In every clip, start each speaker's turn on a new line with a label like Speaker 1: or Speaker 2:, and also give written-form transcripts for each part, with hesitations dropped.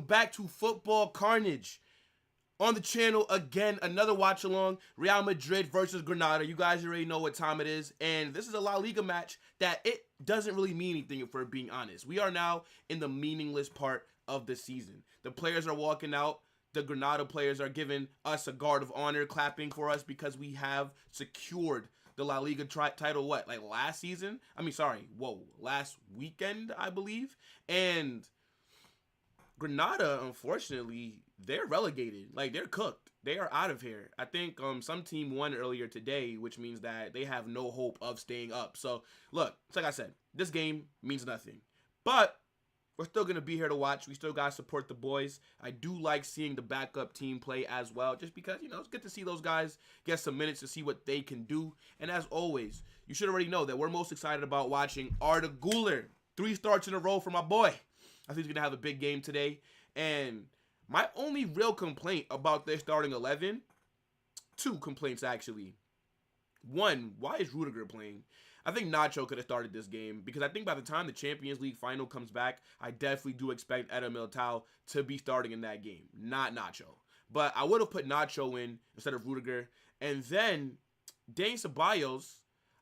Speaker 1: back to Football Carnage. On the channel, again, another watch along. Real Madrid versus Granada. You guys already know what time it is. And this is a La Liga match that it doesn't really mean anything, if we're being honest. We are now in the meaningless part of the season. The players are walking out. The Granada players are giving us a guard of honor, clapping for us because we have secured the La Liga title, like last season? Last weekend, I believe. And Granada, unfortunately, they're relegated. Like, they're cooked. They are out of here. I think some team won earlier today, which means that they have no hope of staying up. So, look, it's like I said, this game means nothing. But we're still going to be here to watch. We still got to support the boys. I do like seeing the backup team play as well, just because, you know, it's good to see those guys get some minutes to see what they can do. And as always, you should already know that we're most excited about watching Arda Güler. 3 starts in a row for my boy. I think he's going to have a big game today. And my only real complaint about their starting 11, 2 complaints actually. One, why is Rudiger playing? I think Nacho could have started this game because I think by the time the Champions League final comes back, I definitely do expect Eder Militao to be starting in that game, not Nacho. But I would have put Nacho in instead of Rudiger. And then Dani Ceballos,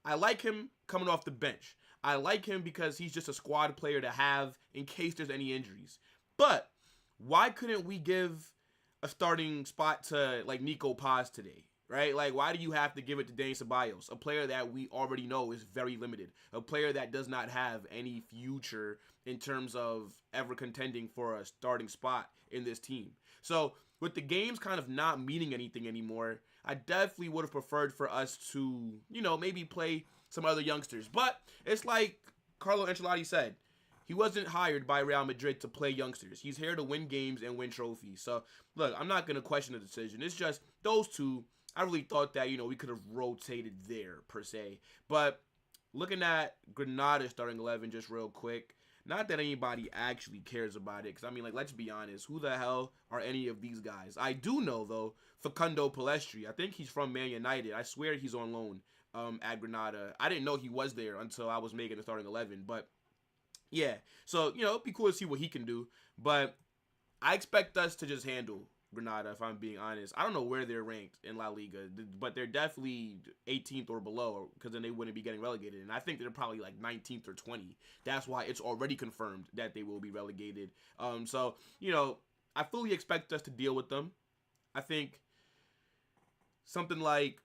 Speaker 1: I like him coming off the bench. I like him because he's just a squad player to have in case there's any injuries. But why couldn't we give a starting spot to, like, Nico Paz today, right? Like, why do you have to give it to Dani Ceballos, a player that we already know is very limited, a player that does not have any future in terms of ever contending for a starting spot in this team? So with the games kind of not meaning anything anymore, I definitely would have preferred for us to, you know, maybe play some other youngsters. But it's like Carlo Ancelotti said, he wasn't hired by Real Madrid to play youngsters. He's here to win games and win trophies. So, look, I'm not going to question the decision. It's just those two, I really thought that, you know, we could have rotated there, per se. But looking at Granada starting 11 just real quick, not that anybody actually cares about it. Because, I mean, like, let's be honest. Who the hell are any of these guys? I do know, though, Facundo Pellistri. I think he's from Man United. I swear he's on loan at Granada. I didn't know he was there until I was making the starting 11. But yeah, so, you know, it'd be cool to see what he can do. But I expect us to just handle Granada, if I'm being honest. I don't know where they're ranked in La Liga, but they're definitely 18th or below, because then they wouldn't be getting relegated. And I think they're probably like 19th or 20th. That's why it's already confirmed that they will be relegated. So, you know, I fully expect us to deal with them. I think something like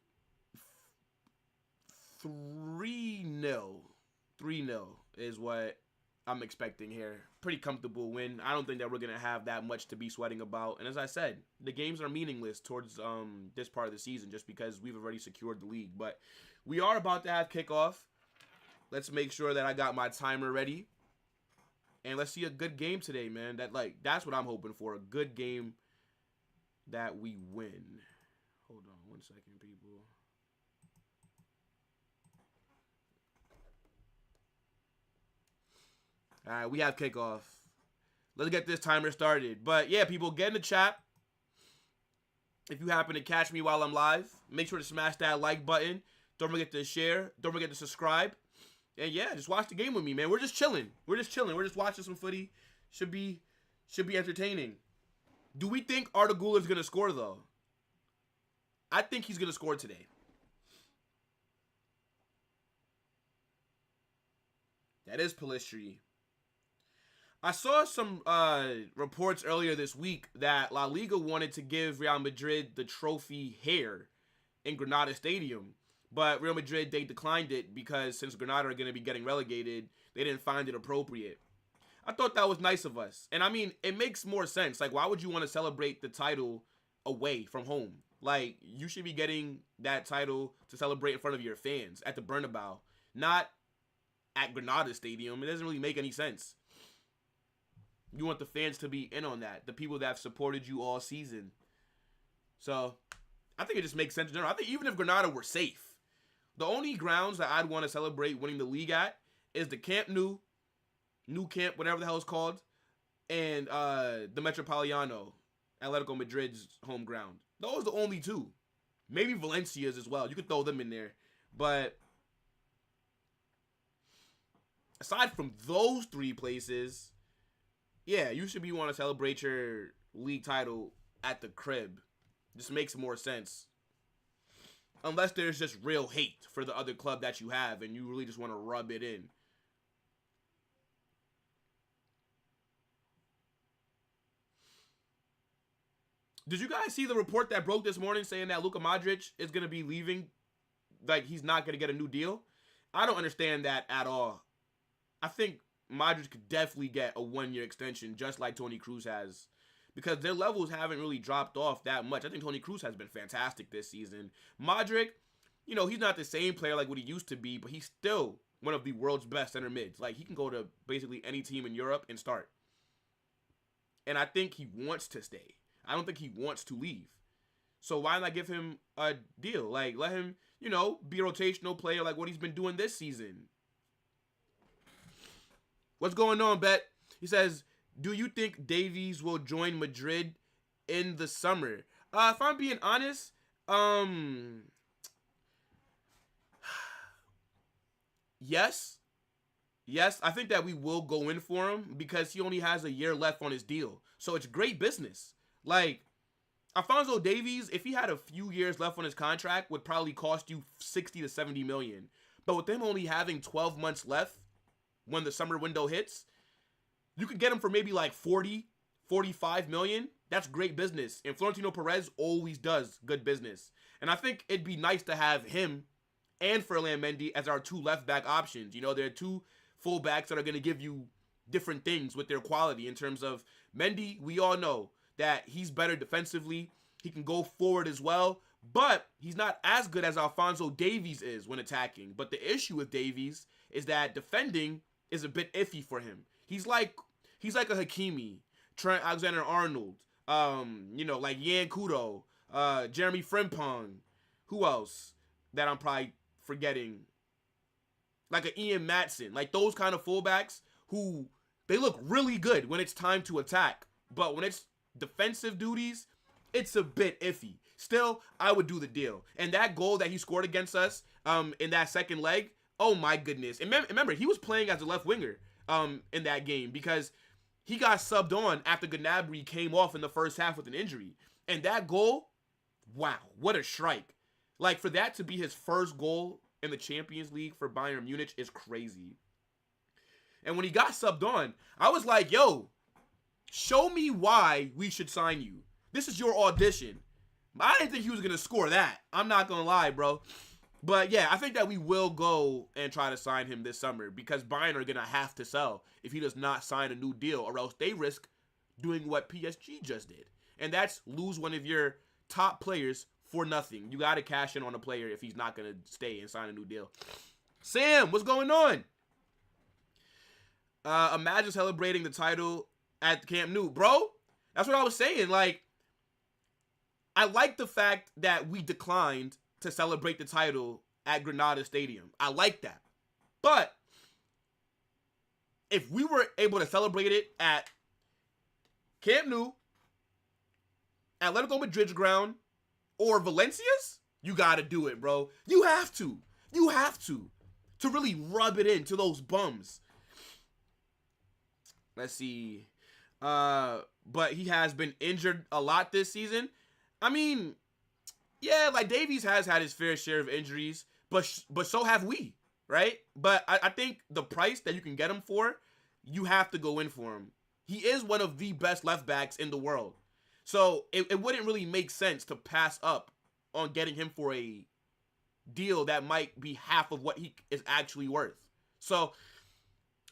Speaker 1: 3-0. 3-0 is what I'm expecting here. Pretty comfortable win. I don't think that we're going to have that much to be sweating about. And as I said, the games are meaningless towards this part of the season just because we've already secured the league. But we are about to have kickoff. Let's make sure that I got my timer ready. And let's see a good game today, man. That's what I'm hoping for. A good game that we win. Hold on 1 second, people. All right, we have kickoff. Let's get this timer started. But yeah, people, get in the chat. If you happen to catch me while I'm live, make sure to smash that like button. Don't forget to share. Don't forget to subscribe. And yeah, just watch the game with me, man. We're just chilling. We're just chilling. We're just watching some footy. Should be entertaining. Do we think Arda Güler is gonna score though? I think he's gonna score today. That is Pellistri. I saw some reports earlier this week that La Liga wanted to give Real Madrid the trophy here in Granada Stadium. But Real Madrid, they declined it because since Granada are going to be getting relegated, they didn't find it appropriate. I thought that was nice of us. And I mean, it makes more sense. Like, why would you want to celebrate the title away from home? Like, you should be getting that title to celebrate in front of your fans at the Bernabeu, not at Granada Stadium. It doesn't really make any sense. You want the fans to be in on that, the people that have supported you all season. So, I think it just makes sense in general. I think even if Granada were safe, the only grounds that I'd want to celebrate winning the league at is the Camp Nou Camp, whatever the hell it's called, and the Metropolitano, Atletico Madrid's home ground. Those are the only two. Maybe Valencia's as well. You could throw them in there. But aside from those 3 places, Yeah, you should be want to celebrate your league title at the crib. Just makes more sense. Unless there's just real hate for the other club that you have and you really just want to rub it in. Did you guys see the report that broke this morning saying that Luka Modric is going to be leaving? Like, he's not going to get a new deal? I don't understand that at all. I think Modric could definitely get a 1-year extension just like Toni Kroos has. Because their levels haven't really dropped off that much. I think Toni Kroos has been fantastic this season. Modric, you know, he's not the same player like what he used to be, but he's still one of the world's best center mids. Like, he can go to basically any team in Europe and start. And I think he wants to stay. I don't think he wants to leave. So why not give him a deal? Like, let him, you know, be a rotational player like what he's been doing this season. What's going on, Bet? He says, do you think Davies will join Madrid in the summer? If I'm being honest, yes. Yes, I think that we will go in for him because he only has a year left on his deal. So it's great business. Like, Alphonso Davies, if he had a few years left on his contract, would probably cost you 60 to 70 million. But with them only having 12 months left when the summer window hits, you could get him for maybe like 40, 45 million. That's great business. And Florentino Perez always does good business. And I think it'd be nice to have him and Ferland Mendy as our 2 left back options. You know, they're 2 fullbacks that are going to give you different things with their quality in terms of Mendy. We all know that he's better defensively. He can go forward as well, but he's not as good as Alphonso Davies is when attacking. But the issue with Davies is that defending is a bit iffy for him. He's like a Hakimi, Trent Alexander-Arnold, you know, like Yan Kudo, Jeremy Frimpong. Who else that I'm probably forgetting? Like an Ian Matson. Like those kind of fullbacks who they look really good when it's time to attack. But when it's defensive duties, it's a bit iffy. Still, I would do the deal. And that goal that he scored against us in that second leg, oh my goodness. And remember, he was playing as a left winger in that game because he got subbed on after Gnabry came off in the first half with an injury. And that goal, wow, what a strike. Like, for that to be his first goal in the Champions League for Bayern Munich is crazy. And when he got subbed on, I was like, yo, show me why we should sign you. This is your audition. I didn't think he was going to score that. I'm not going to lie, bro. But yeah, I think that we will go and try to sign him this summer because Bayern are going to have to sell if he does not sign a new deal, or else they risk doing what PSG just did. And that's lose one of your top players for nothing. You got to cash in on a player if he's not going to stay and sign a new deal. Sam, what's going on? Imagine celebrating the title at Camp Nou. Bro, that's what I was saying. Like, I like the fact that we declined to celebrate the title at Granada Stadium. I like that. But if we were able to celebrate it at Camp Nou, Atletico Madrid's ground, or Valencia's, you got to do it, bro. You have to. You have to really rub it into those bums. Let's see. But he has been injured a lot this season. I mean, yeah, like Davies has had his fair share of injuries, but so have we, right? But I think the price that you can get him for, you have to go in for him. He is one of the best left backs in the world. So it wouldn't really make sense to pass up on getting him for a deal that might be half of what he is actually worth. So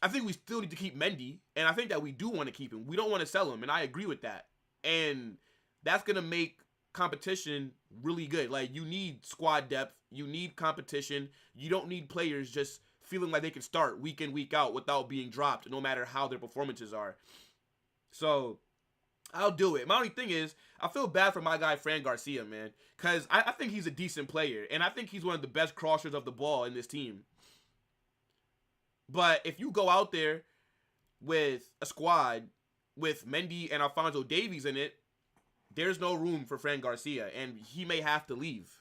Speaker 1: I think we still need to keep Mendy, and I think that we do want to keep him. We don't want to sell him, and I agree with that. And that's going to make competition really good. Like, you need squad depth. You need competition. You don't need players just feeling like they can start week in, week out without being dropped, no matter how their performances are. So I'll do it. My only thing is, I feel bad for my guy, Fran Garcia, man, because I think he's a decent player, and I think he's one of the best crossers of the ball in this team. But if you go out there with a squad with Mendy and Alphonso Davies in it, there's no room for Fran Garcia, and he may have to leave.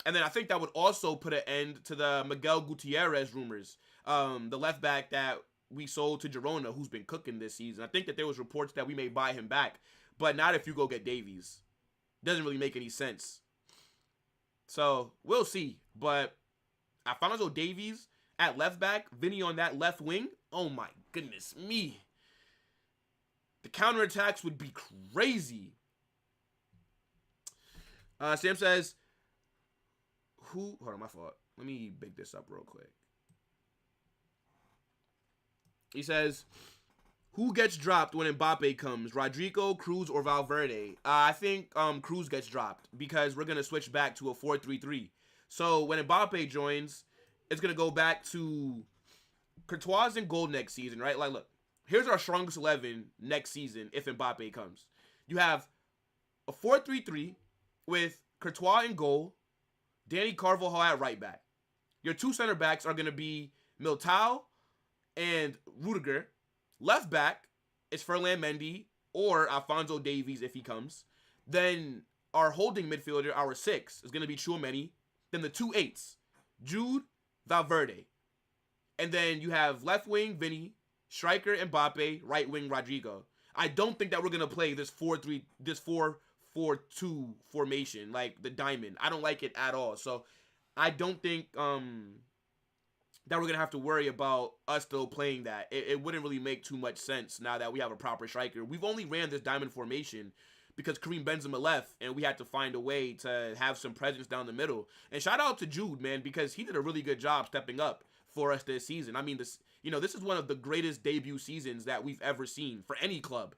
Speaker 1: And then I think that would also put an end to the Miguel Gutierrez rumors, the left back that we sold to Girona, who's been cooking this season. I think that there was reports that we may buy him back, but not if you go get Davies. Doesn't really make any sense. So we'll see. But Alphonso Davies at left back, Vinny on that left wing. Oh my goodness me. The counterattacks would be crazy. Sam says, hold on, my fault. Let me big this up real quick. He says, who gets dropped when Mbappe comes? Rodrigo, Cruz, or Valverde? I think Cruz gets dropped because we're going to switch back to a 4-3-3. So when Mbappe joins, it's going to go back to Courtois in goal next season, right? Like, look, here's our strongest 11 next season if Mbappe comes. You have a 4-3-3 with Courtois in goal, Danny Carvajal at right back. Your two center backs are going to be Militao and Rudiger. Left back is Ferland Mendy or Alphonso Davies if he comes. Then our holding midfielder, our 6, is going to be Tchouaméni. Then the 2 8s, Jude, Valverde. And then you have left wing, Vinny, striker, Mbappe, right wing, Rodrigo. I don't think that we're going to play this 4-4-2 formation, like the diamond. I don't like it at all. So I don't think that we're going to have to worry about us still playing that. It wouldn't really make too much sense now that we have a proper striker. We've only ran this diamond formation because Karim Benzema left, and we had to find a way to have some presence down the middle. And shout out to Jude, man, because he did a really good job stepping up for us this season. I mean, this is one of the greatest debut seasons that we've ever seen for any club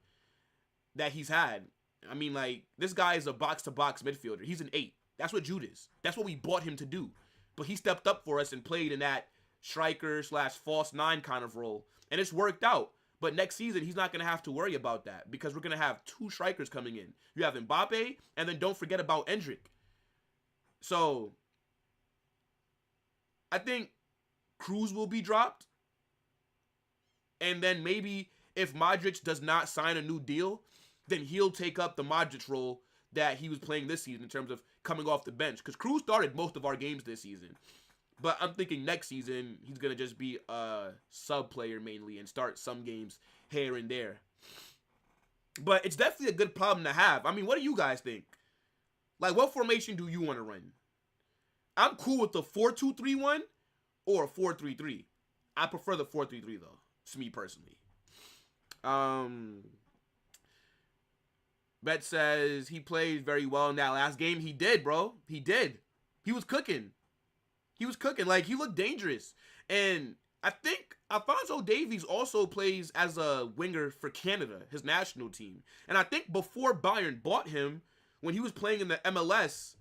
Speaker 1: that he's had. I mean, like, this guy is a box-to-box midfielder. He's an 8. That's what Jude is. That's what we bought him to do. But he stepped up for us and played in that striker/false 9 kind of role. And it's worked out. But next season, he's not going to have to worry about that because we're going to have 2 strikers coming in. You have Mbappe, and then don't forget about Endrick. So, I think Cruz will be dropped. And then maybe if Modric does not sign a new deal, then he'll take up the Modric role that he was playing this season in terms of coming off the bench. Because Cruz started most of our games this season. But I'm thinking next season, he's going to just be a sub player mainly and start some games here and there. But it's definitely a good problem to have. I mean, what do you guys think? Like, what formation do you want to run? I'm cool with the 4-2-3-1 or a 4-3-3. I prefer the 4-3-3, though. It's me personally. Bet says he played very well in that last game. He did, bro. He did. He was cooking. He was cooking. Like, he looked dangerous. And I think Alphonso Davies also plays as a winger for Canada, his national team. And I think before Bayern bought him, when he was playing in the MLS,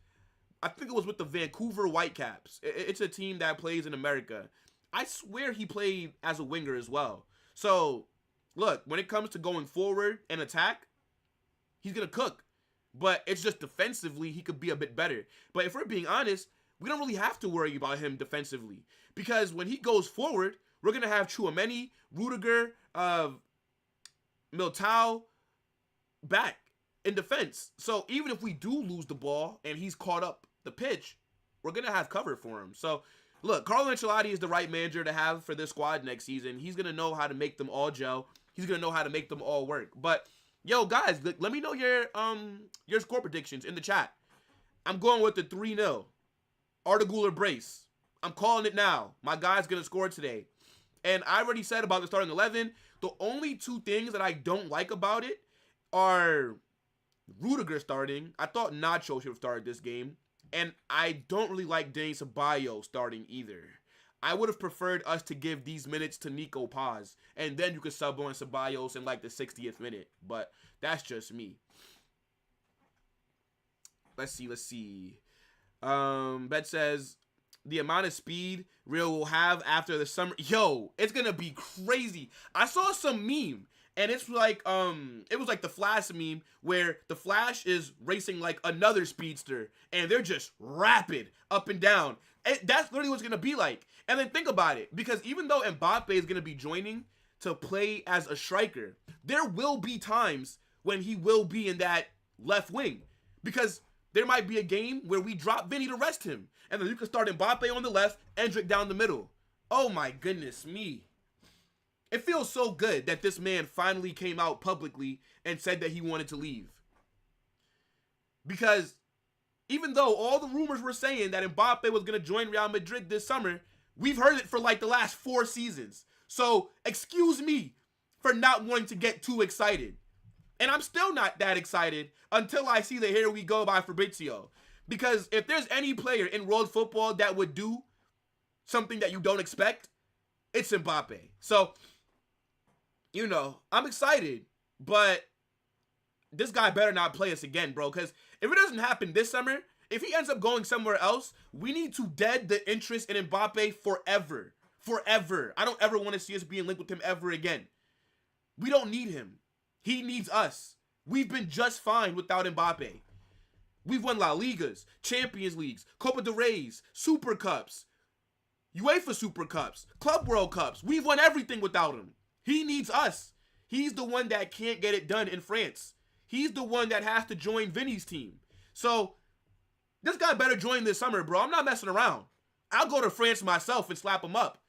Speaker 1: I think it was with the Vancouver Whitecaps. It's a team that plays in America. I swear he played as a winger as well. So, look, when it comes to going forward and attack, he's going to cook. But it's just defensively, he could be a bit better. But if we're being honest, we don't really have to worry about him defensively. Because when he goes forward, we're going to have Tchouaméni, Rudiger, Militao back in defense. So even if we do lose the ball and he's caught up the pitch, we're going to have cover for him. So, look, Carlo Ancelotti is the right manager to have for this squad next season. He's going to know how to make them all gel. He's going to know how to make them all work. But, yo, guys, let me know your score predictions in the chat. I'm going with the 3-0. Arda Güler brace. I'm calling it now. My guy's going to score today. And I already said about the starting 11, the only 2 things that I don't like about it are Rudiger starting. I thought Nacho should have started this game. And I don't really like Dani Ceballos starting either. I would have preferred us to give these minutes to Nico Paz. And then you could sub on Ceballos in like the 60th minute. But that's just me. Let's see. Bet says the amount of speed Real will have after the summer. Yo, it's gonna be crazy. I saw some meme, and it's like it was like the Flash meme where the Flash is racing like another speedster, and they're just rapid up and down. That's literally what it's gonna be like. And then think about it, because even though Mbappe is gonna be joining to play as a striker, there will be times when he will be in that left wing, because there might be a game where we drop Vinny to rest him. And then you can start Mbappe on the left, Endrick down the middle. Oh my goodness me. It feels so good that this man finally came out publicly and said that he wanted to leave. Because even though all the rumors were saying that Mbappe was going to join Real Madrid this summer, we've heard it for like the last 4 seasons. So excuse me for not wanting to get too excited. And I'm still not that excited until I see the Here We Go by Fabrizio. Because if there's any player in world football that would do something that you don't expect, it's Mbappe. So, you know, I'm excited, but this guy better not play us again, bro. Because if it doesn't happen this summer, if he ends up going somewhere else, we need to dead the interest in Mbappe forever. Forever. I don't ever want to see us being linked with him ever again. We don't need him. He needs us. We've been just fine without Mbappe. We've won La Ligas, Champions Leagues, Copa del Reys, Super Cups, UEFA Super Cups, Club World Cups. We've won everything without him. He needs us. He's the one that can't get it done in France. He's the one that has to join Vinny's team. So, this guy better join this summer, bro. I'm not messing around. I'll go to France myself and slap him up.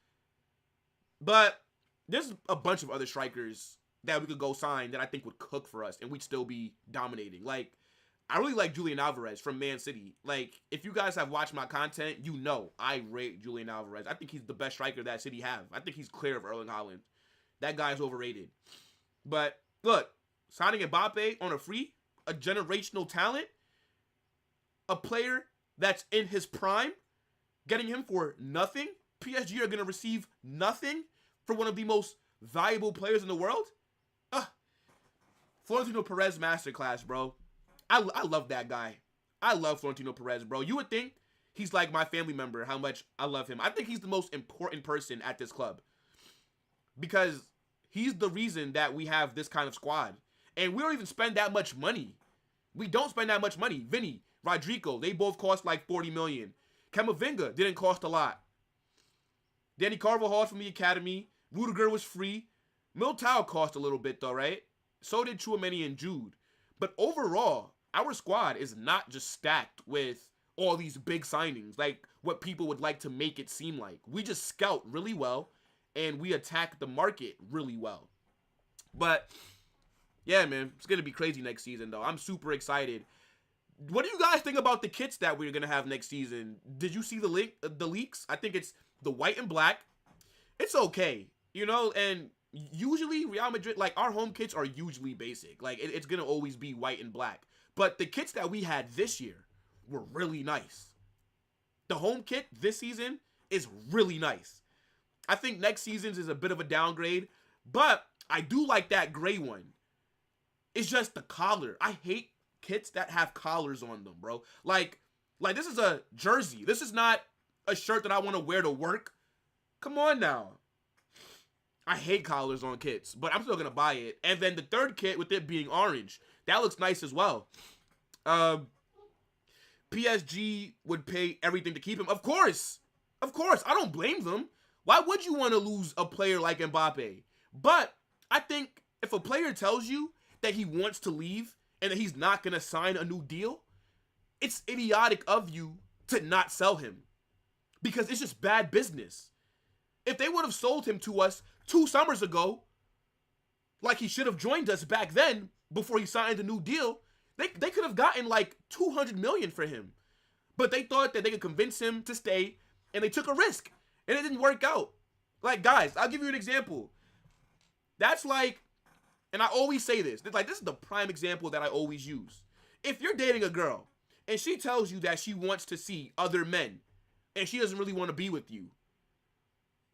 Speaker 1: But there's a bunch of other strikers that we could go sign that I think would cook for us and we'd still be dominating. Like, I really like Julian Alvarez from Man City. Like, if you guys have watched my content, you know I rate Julian Alvarez. I think he's the best striker that City have. I think he's clear of Erling Haaland. That guy's overrated. But, look, signing Mbappe on a free, a generational talent, a player that's in his prime, getting him for nothing. PSG are going to receive nothing for one of the most valuable players in the world. Florentino Perez masterclass, bro. I love that guy. I love Florentino Perez, bro. You would think he's like my family member, how much I love him. I think he's the most important person at this club because he's the reason that we have this kind of squad. And we don't even spend that much money. We don't spend that much money. Vinny, Rodrigo, they both cost like 40 million. Camavinga didn't cost a lot. Danny Carvajal from the academy. Rudiger was free. Militao cost a little bit though, right? So did Tchouaméni and Jude. But overall, our squad is not just stacked with all these big signings, like what people would like to make it seem like. We just scout really well, and we attack the market really well. But, yeah, man, it's going to be crazy next season, though. I'm super excited. What do you guys think about the kits that we're going to have next season? Did you see the leaks? I think it's the white and black. It's okay, you know, and usually Real Madrid, like, our home kits are usually basic. Like, it's going to always be white and black. But the kits that we had this year were really nice. The home kit this season is really nice. I think next season's is a bit of a downgrade, but I do like that gray one. It's just the collar. I hate kits that have collars on them, bro. Like this is a jersey. This is not a shirt that I want to wear to work. Come on now. I hate collars on kits, but I'm still going to buy it. And then the third kit with it being orange, that looks nice as well. PSG would pay everything to keep him. Of course. Of course. I don't blame them. Why would you want to lose a player like Mbappe? But I think if a player tells you that he wants to leave and that he's not going to sign a new deal, it's idiotic of you to not sell him. Because it's just bad business. If they would have sold him to us 2 summers ago, like he should have joined us back then before he signed a new deal, they could have gotten like 200 million for him. But they thought that they could convince him to stay, and they took a risk, and it didn't work out. Like, guys, I'll give you an example. That's like, and I always say this, like, this is the prime example that I always use. If you're dating a girl, and she tells you that she wants to see other men, and she doesn't really want to be with you,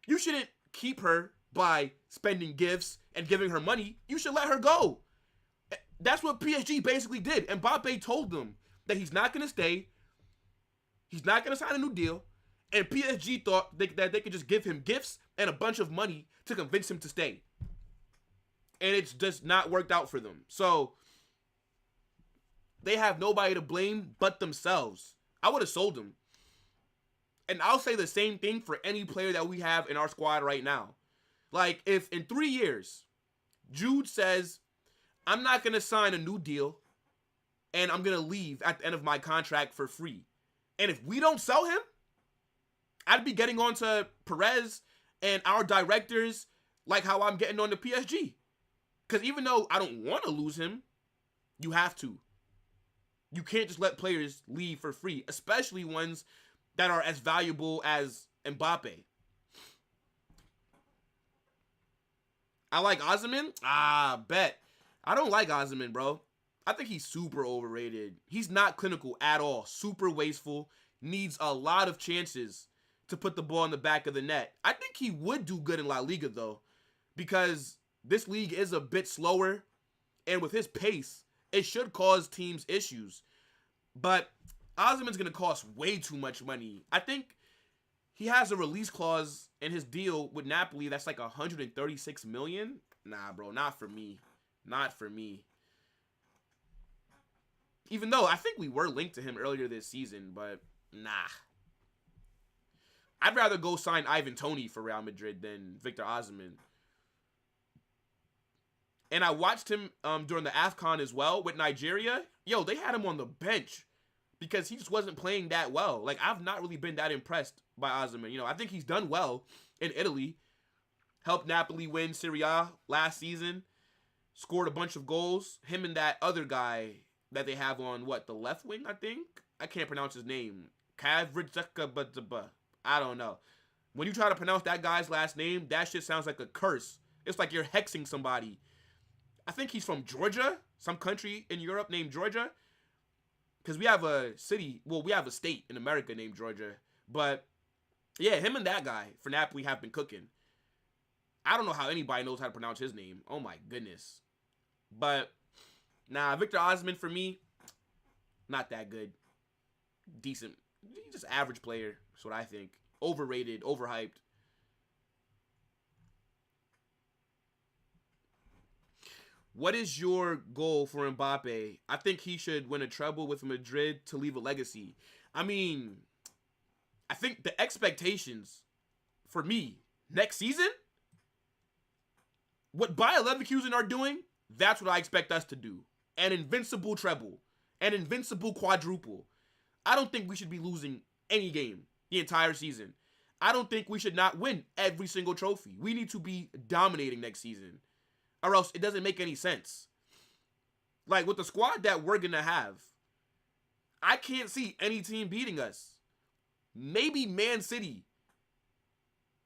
Speaker 1: you shouldn't keep her by spending gifts and giving her money. You should let her go. That's what PSG basically did. Mbappe told them that he's not going to stay. He's not going to sign a new deal. And PSG thought that they could just give him gifts and a bunch of money to convince him to stay. And it's just not worked out for them. So they have nobody to blame but themselves. I would have sold him. And I'll say the same thing for any player that we have in our squad right now. Like, if in 3 years, Jude says, I'm not going to sign a new deal, and I'm going to leave at the end of my contract for free. And if we don't sell him, I'd be getting on to Perez and our directors Like how I'm getting on the PSG. Because even though I don't want to lose him, you have to. You can't just let players leave for free, especially ones that are as valuable as Mbappe. I like Osimhen? Bet. I don't like Osimhen, bro. I think he's super overrated. He's not clinical at all. Super wasteful. Needs a lot of chances to put the ball in the back of the net. I think he would do good in La Liga, though, because this league is a bit slower, and with his pace, it should cause teams issues. But Osimhen's going to cost way too much money. I think he has a release clause in his deal with Napoli that's like 136 million. Nah, bro, not for me. Not for me. Even though I think we were linked to him earlier this season, but nah. I'd rather go sign Ivan Toney for Real Madrid than Victor Osimhen. And I watched him during the AFCON as well with Nigeria. Yo, they had him on the bench because he just wasn't playing that well. Like, I've not really been that impressed by Osimhen. You know, I think he's done well in Italy. Helped Napoli win Serie A last season. Scored a bunch of goals. Him and that other guy that they have on, the left wing, I think? I can't pronounce his name. I don't know. When you try to pronounce that guy's last name, that shit sounds like a curse. It's like you're hexing somebody. I think he's from Georgia, some country in Europe named Georgia. Because we have a city, we have a state in America named Georgia. But, yeah, him and that guy for Napoli have been cooking. I don't know how anybody knows how to pronounce his name. Oh, my goodness. But, nah, Victor Osimhen, for me, not that good. Decent. He's just average player, that's what I think. Overrated, overhyped. What is your goal for Mbappe? I think he should win a treble with Madrid to leave a legacy. I mean, I think the expectations for me next season, what Bayer Leverkusen are doing, that's what I expect us to do. An invincible treble. An invincible quadruple. I don't think we should be losing any game the entire season. I don't think we should not win every single trophy. We need to be dominating next season, or else it doesn't make any sense. Like, with the squad that we're going to have, I can't see any team beating us. Maybe Man City.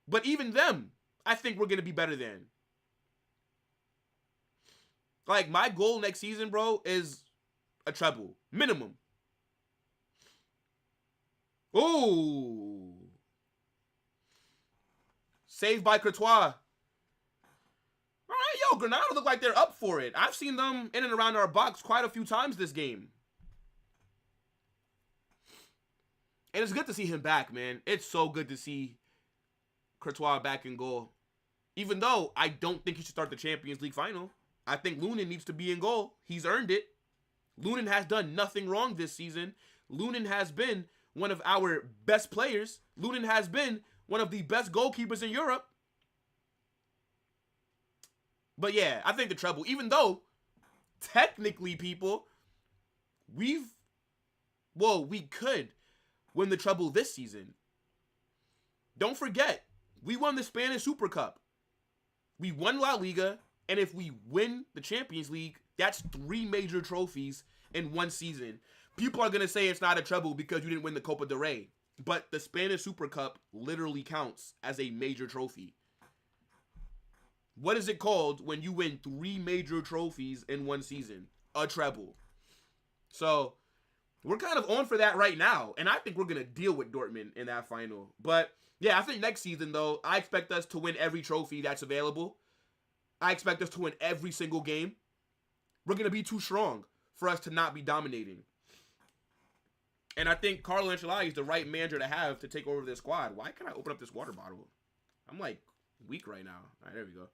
Speaker 1: But even them, I think we're going to be better than. Like, my goal next season, bro, is a treble. Minimum. Ooh. Saved by Courtois. All right, yo, Granada look like they're up for it. I've seen them in and around our box quite a few times this game. And it's good to see him back, man. It's so good to see Courtois back in goal. Even though I don't think he should start the Champions League final. I think Lunin needs to be in goal. He's earned it. Lunin has done nothing wrong this season. Lunin has been one of our best players. Lunin has been one of the best goalkeepers in Europe. But yeah, I think the treble, even though technically, people, we could win the treble this season. Don't forget, we won the Spanish Super Cup. We won La Liga, and if we win the Champions League, that's 3 major trophies in one season. People are going to say it's not a treble because you didn't win the Copa del Rey. But the Spanish Super Cup literally counts as a major trophy. What is it called when you win 3 major trophies in one season? A treble. So, we're kind of on for that right now. And I think we're going to deal with Dortmund in that final. But, yeah, I think next season, though, I expect us to win every trophy that's available. I expect us to win every single game. We're going to be too strong for us to not be dominating. And I think Carlo Ancelotti is the right manager to have to take over this squad. Why can't I open up this water bottle? I'm, like, weak right now. All right, there we go.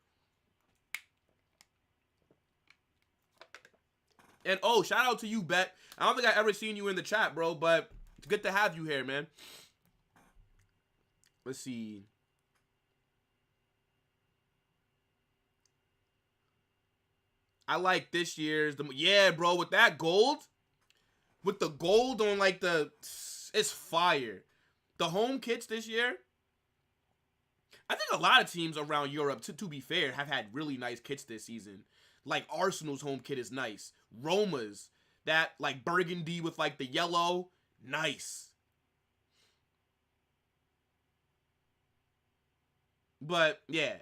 Speaker 1: And, oh, shout out to you, Bet. I don't think I've ever seen you in the chat, bro, but it's good to have you here, man. Let's see. I like this year's. Yeah, bro, with that gold. With the gold on, like, it's fire. The home kits this year. I think a lot of teams around Europe, to be fair, have had really nice kits this season. Like Arsenal's home kit is nice. Roma's, that like burgundy with like the yellow, nice. But yeah,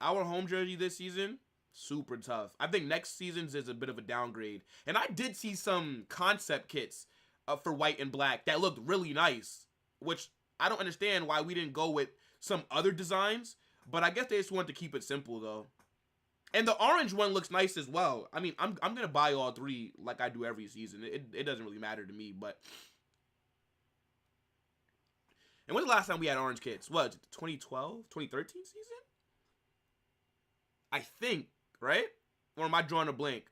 Speaker 1: our home jersey this season, super tough. I think next season's is a bit of a downgrade. And I did see some concept kits for white and black that looked really nice, which I don't understand why we didn't go with some other designs, but I guess they just wanted to keep it simple though. And the orange one looks nice as well. I mean, I'm gonna buy all three like I do every season. It doesn't really matter to me, but. And when's the last time we had orange kits? What, 2012, 2013 season? I think, right? Or am I drawing a blank?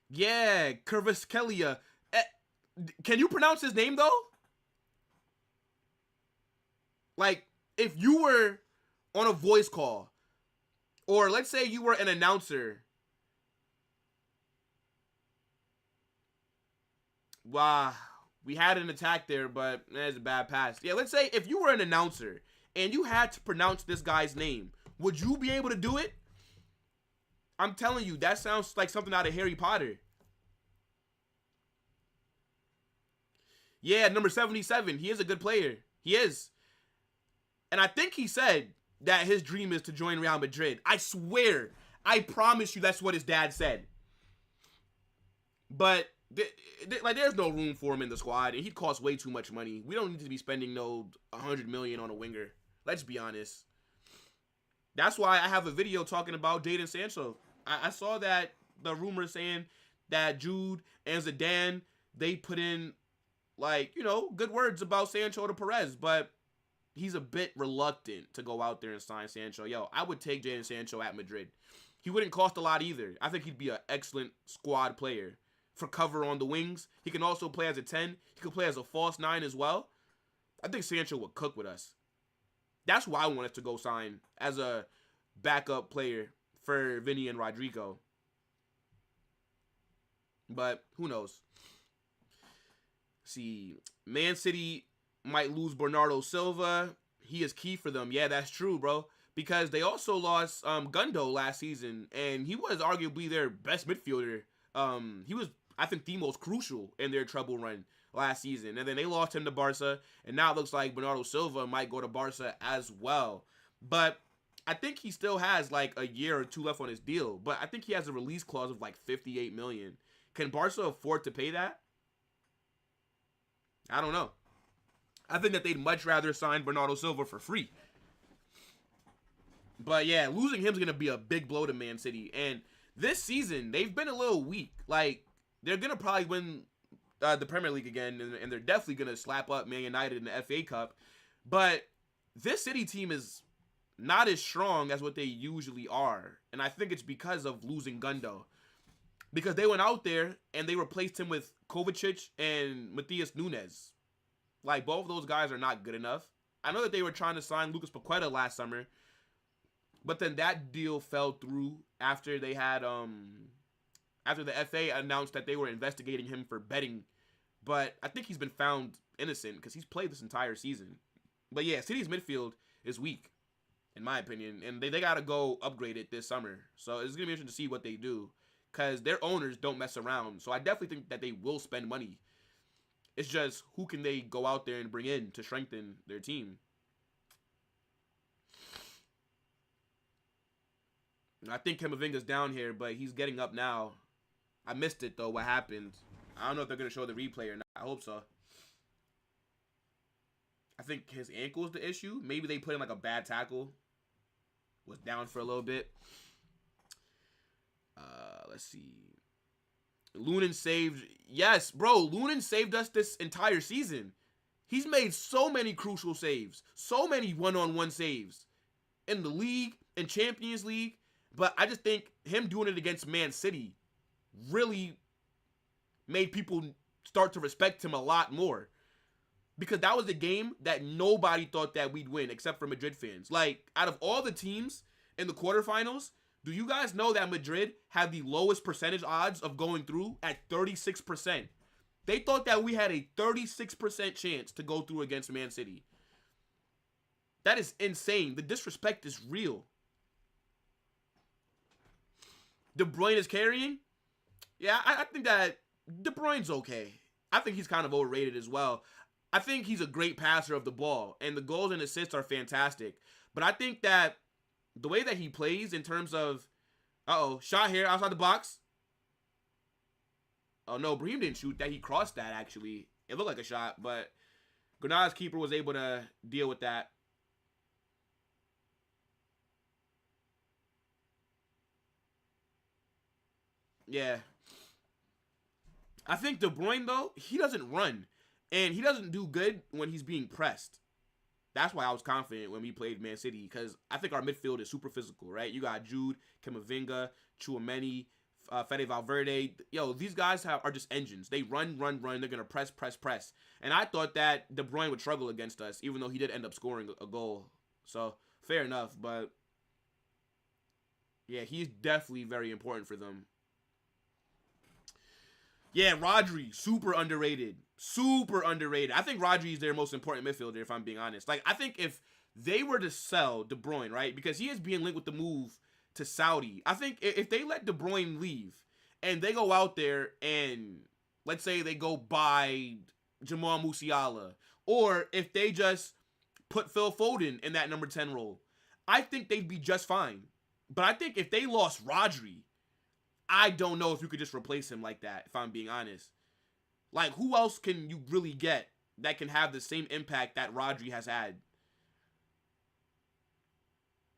Speaker 1: Yeah, Kurvaskelia. Can you pronounce his name though? Like, if you were on a voice call, or let's say you were an announcer. Wow, we had an attack there, but that's a bad pass. Yeah, let's say if you were an announcer and you had to pronounce this guy's name, would you be able to do it? I'm telling you, that sounds like something out of Harry Potter. Yeah, number 77. He is a good player. He is. And I think he said that his dream is to join Real Madrid. I swear. I promise you that's what his dad said. But, like, there's no room for him in the squad, and he'd cost way too much money. We don't need to be spending no $100 million on a winger. Let's be honest. That's why I have a video talking about Jadon Sancho. I saw that the rumor saying that Jude and Zidane, they put in, like, you know, good words about Sancho to Perez, but he's a bit reluctant to go out there and sign Sancho. Yo, I would take Jadon Sancho at Madrid. He wouldn't cost a lot either. I think he'd be an excellent squad player for cover on the wings. He can also play as a 10. He can play as a false 9 as well. I think Sancho would cook with us. That's why I want us to go sign as a backup player for Vinny and Rodrigo. But who knows? See, Man City might lose Bernardo Silva. He is key for them. Yeah, that's true, bro. Because they also lost Gundo last season, and he was arguably their best midfielder. He was, I think, the most crucial in their treble run last season. And then they lost him to Barca, and now it looks like Bernardo Silva might go to Barca as well. But I think he still has like a year or two left on his deal. But I think he has a release clause of like $58 million. Can Barca afford to pay that? I don't know. I think that they'd much rather sign Bernardo Silva for free. But yeah, losing him is going to be a big blow to Man City. And this season, they've been a little weak. Like, they're going to probably win the Premier League again, and they're definitely going to slap up Man United in the FA Cup. But this City team is not as strong as what they usually are. And I think it's because of losing Gundo. Because they went out there and they replaced him with Kovacic and Matthias Nunes. Like, both of those guys are not good enough. I know that they were trying to sign Lucas Paqueta last summer, but then that deal fell through after they had after the FA announced that they were investigating him for betting. But I think he's been found innocent because he's played this entire season. But yeah, City's midfield is weak, in my opinion, and they got to go upgrade it this summer. So it's going to be interesting to see what they do because their owners don't mess around. So I definitely think that they will spend money. It's just who can they go out there and bring in to strengthen their team. I think Camavinga's down here, but he's getting up now. I missed it, though, what happened. I don't know if they're going to show the replay or not. I hope so. I think his ankle is the issue. Maybe they put in, like, a bad tackle. Was down for a little bit. Let's see. Lunin saved. Yes, bro. Lunin saved us this entire season. He's made so many crucial saves. So many one-on-one saves. In the league, in Champions League. But I just think him doing it against Man City really made people start to respect him a lot more. Because that was a game that nobody thought that we'd win except for Madrid fans. Like, out of all the teams in the quarterfinals, do you guys know that Madrid had the lowest percentage odds of going through at 36%? They thought that we had a 36% chance to go through against Man City. That is insane. The disrespect is real. De Bruyne is carrying? Yeah, I think that De Bruyne's okay. I think he's kind of overrated as well. I think he's a great passer of the ball, and the goals and assists are fantastic. But I think that the way that he plays in terms of, shot here outside the box. Oh no, Brahim didn't shoot that. He crossed that actually. It looked like a shot, but Granada's keeper was able to deal with that. Yeah. I think De Bruyne, though, he doesn't run. And he doesn't do good when he's being pressed. That's why I was confident when we played Man City, because I think our midfield is super physical, right? You got Jude, Camavinga, Tchouaméni, Fede Valverde. Yo, these guys are just engines. They run. They're going to press. And I thought that De Bruyne would struggle against us, even though he did end up scoring a goal. So, fair enough. But, yeah, he's definitely very important for them. Yeah, Rodri, super underrated. I think Rodri is their most important midfielder, if I'm being honest. Like, I think if they were to sell De Bruyne, right, because he is being linked with the move to Saudi, I think if they let De Bruyne leave and they go out there and, let's say they go buy Jamal Musiala, or if they just put Phil Foden in that number 10 role, I think they'd be just fine. But I think if they lost Rodri, I don't know if you could just replace him like that, if I'm being honest. Like, who else can you really get that can have the same impact that Rodri has had?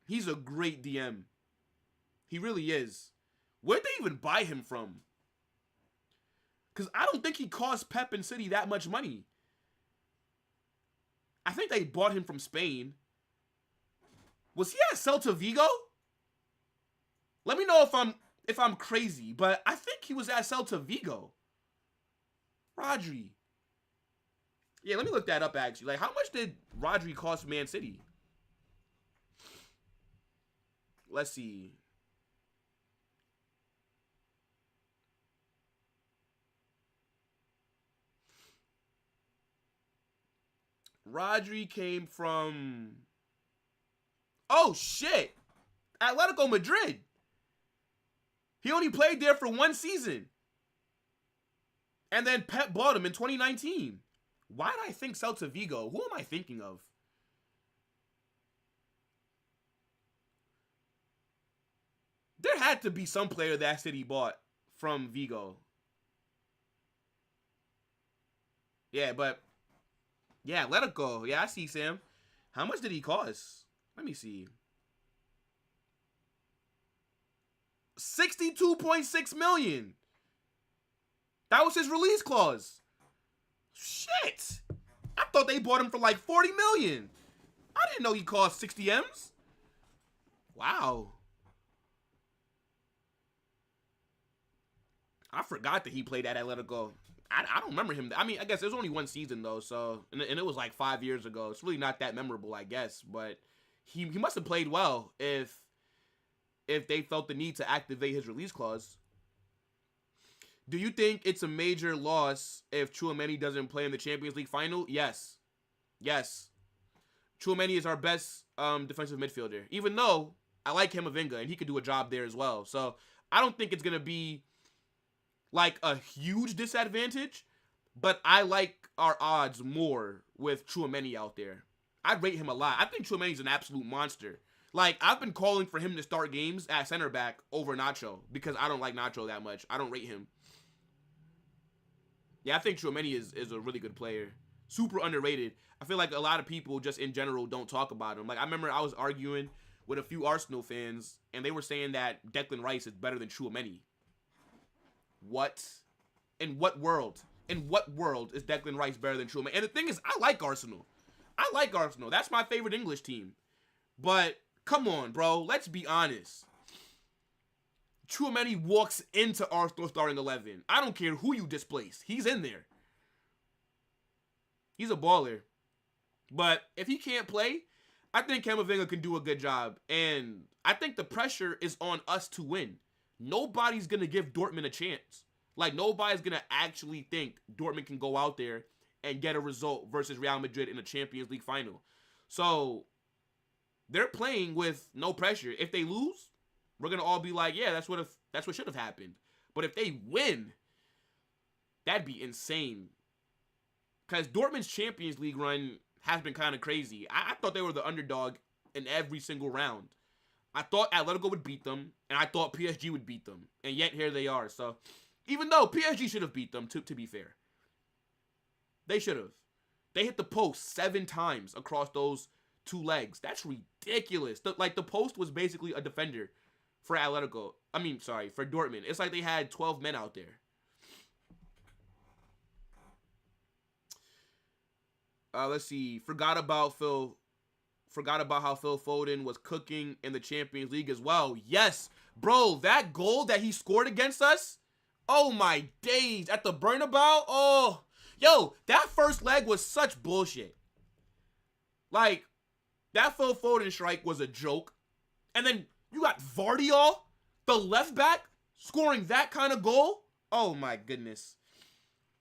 Speaker 1: He's a great DM. He really is. Where'd they even buy him from? Because I don't think he cost Pep and City that much money. I think they bought him from Spain. Was he at Celta Vigo? Let me know if I'm crazy, but I think he was at Celta Vigo. Rodri. Yeah, let me look that up, actually. Like, how much did Rodri cost Man City? Let's see. Rodri came from... Oh, shit! Atletico Madrid. He only played there for 1 season. And then Pep bought him in 2019. Why did I think Celta Vigo? Who am I thinking of? There had to be some player that City bought from Vigo. Yeah, but... Yeah, let it go. Yeah, I see, Sam. How much did he cost? Let me see. 62.6 million. That was his release clause. Shit. I thought they bought him for like 40 million. I didn't know he cost 60 M's. Wow. I forgot that he played at Atletico. I don't remember him. I mean, I guess it was only 1 season, though, so... And it was like 5 years ago. It's really not that memorable, I guess. But he must have played well if they felt the need to activate his release clause. Do you think it's a major loss if Tchouaméni doesn't play in the Champions League final? Yes. Yes. Tchouaméni is our best defensive midfielder. Even though I like Camavinga, and he could do a job there as well. So, I don't think it's going to be... like a huge disadvantage, but I like our odds more with Tchouaméni out there. I'd rate him a lot. I think Tchouaméni's an absolute monster. Like, I've been calling for him to start games at center back over Nacho because I don't like Nacho that much. I don't rate him. Yeah, I think Tchouaméni is a really good player. Super underrated. I feel like a lot of people just in general don't talk about him. Like, I remember I was arguing with a few Arsenal fans, and they were saying that Declan Rice is better than Tchouaméni. What? In what world? In what world is Declan Rice better than Tchouaméni? And the thing is, I like Arsenal. I like Arsenal. That's my favorite English team. But, come on, bro. Let's be honest. Tchouaméni walks into Arsenal starting 11. I don't care who you displace. He's in there. He's a baller. But if he can't play, I think Camavinga can do a good job. And I think the pressure is on us to win. Nobody's going to give Dortmund a chance. Like, nobody's going to actually think Dortmund can go out there and get a result versus Real Madrid in a Champions League final. So, they're playing with no pressure. If they lose, we're gonna all be like, yeah, that's what should have happened. But if they win, that'd be insane. Because Dortmund's Champions League run has been kind of crazy. I thought they were the underdog in every single round. I thought Atletico would beat them, and I thought PSG would beat them. And yet, here they are. So, even though PSG should have beat them, to be fair. They should have. They hit the post 7 times across those 2 legs. That's ridiculous. The post was basically a defender for Atletico. For Dortmund. It's like they had 12 men out there. Let's see. Forgot about how Phil Foden was cooking in the Champions League as well. Yes, bro, that goal that he scored against us. Oh my days, at the Bernabeu. Oh, yo, that first leg was such bullshit. Like, that Phil Foden strike was a joke. And then you got Vardiol, the left back, scoring that kind of goal. Oh my goodness.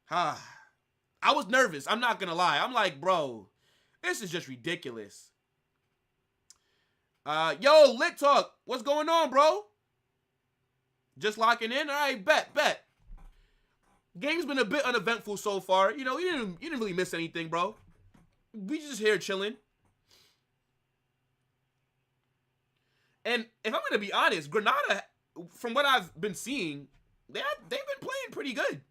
Speaker 1: I was nervous. I'm not going to lie. I'm like, bro, this is just ridiculous. Yo, Lit Talk. What's going on, bro? Just locking in? All right, bet. Game's been a bit uneventful so far. You know, you didn't really miss anything, bro. We just here chilling. And if I'm going to be honest, Granada, from what I've been seeing, they've been playing pretty good.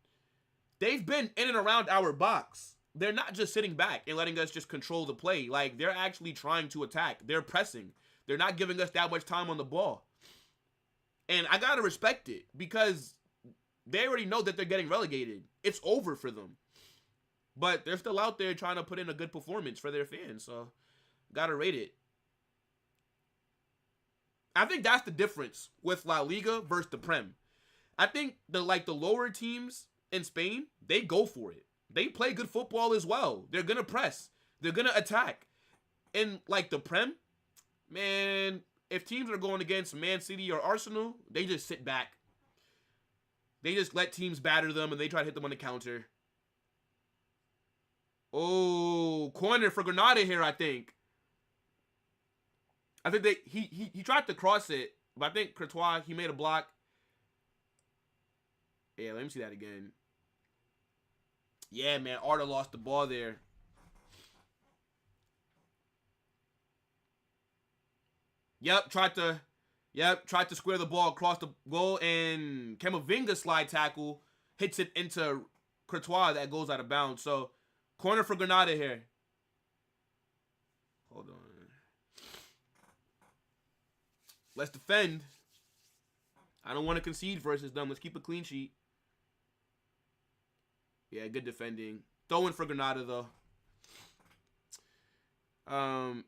Speaker 1: They've been in and around our box. They're not just sitting back and letting us just control the play. Like, they're actually trying to attack. They're pressing. They're not giving us that much time on the ball. And I got to respect it because they already know that they're getting relegated. It's over for them. But they're still out there trying to put in a good performance for their fans. So, got to rate it. I think that's the difference with La Liga versus the Prem. I think the lower teams in Spain, they go for it. They play good football as well. They're going to press. They're going to attack. And the Prem, man, if teams are going against Man City or Arsenal, they just sit back. They just let teams batter them and they try to hit them on the counter. Oh, corner for Granada here, I think. I think he tried to cross it, but I think Courtois, he made a block. Yeah, let me see that again. Yeah, man, Arda lost the ball there. Yep, tried to square the ball across the goal, and Camavinga slide tackle hits it into Courtois that goes out of bounds. So, corner for Granada here. Hold on. Let's defend. I don't want to concede versus them. Let's keep a clean sheet. Yeah, good defending. Throwing for Granada, though.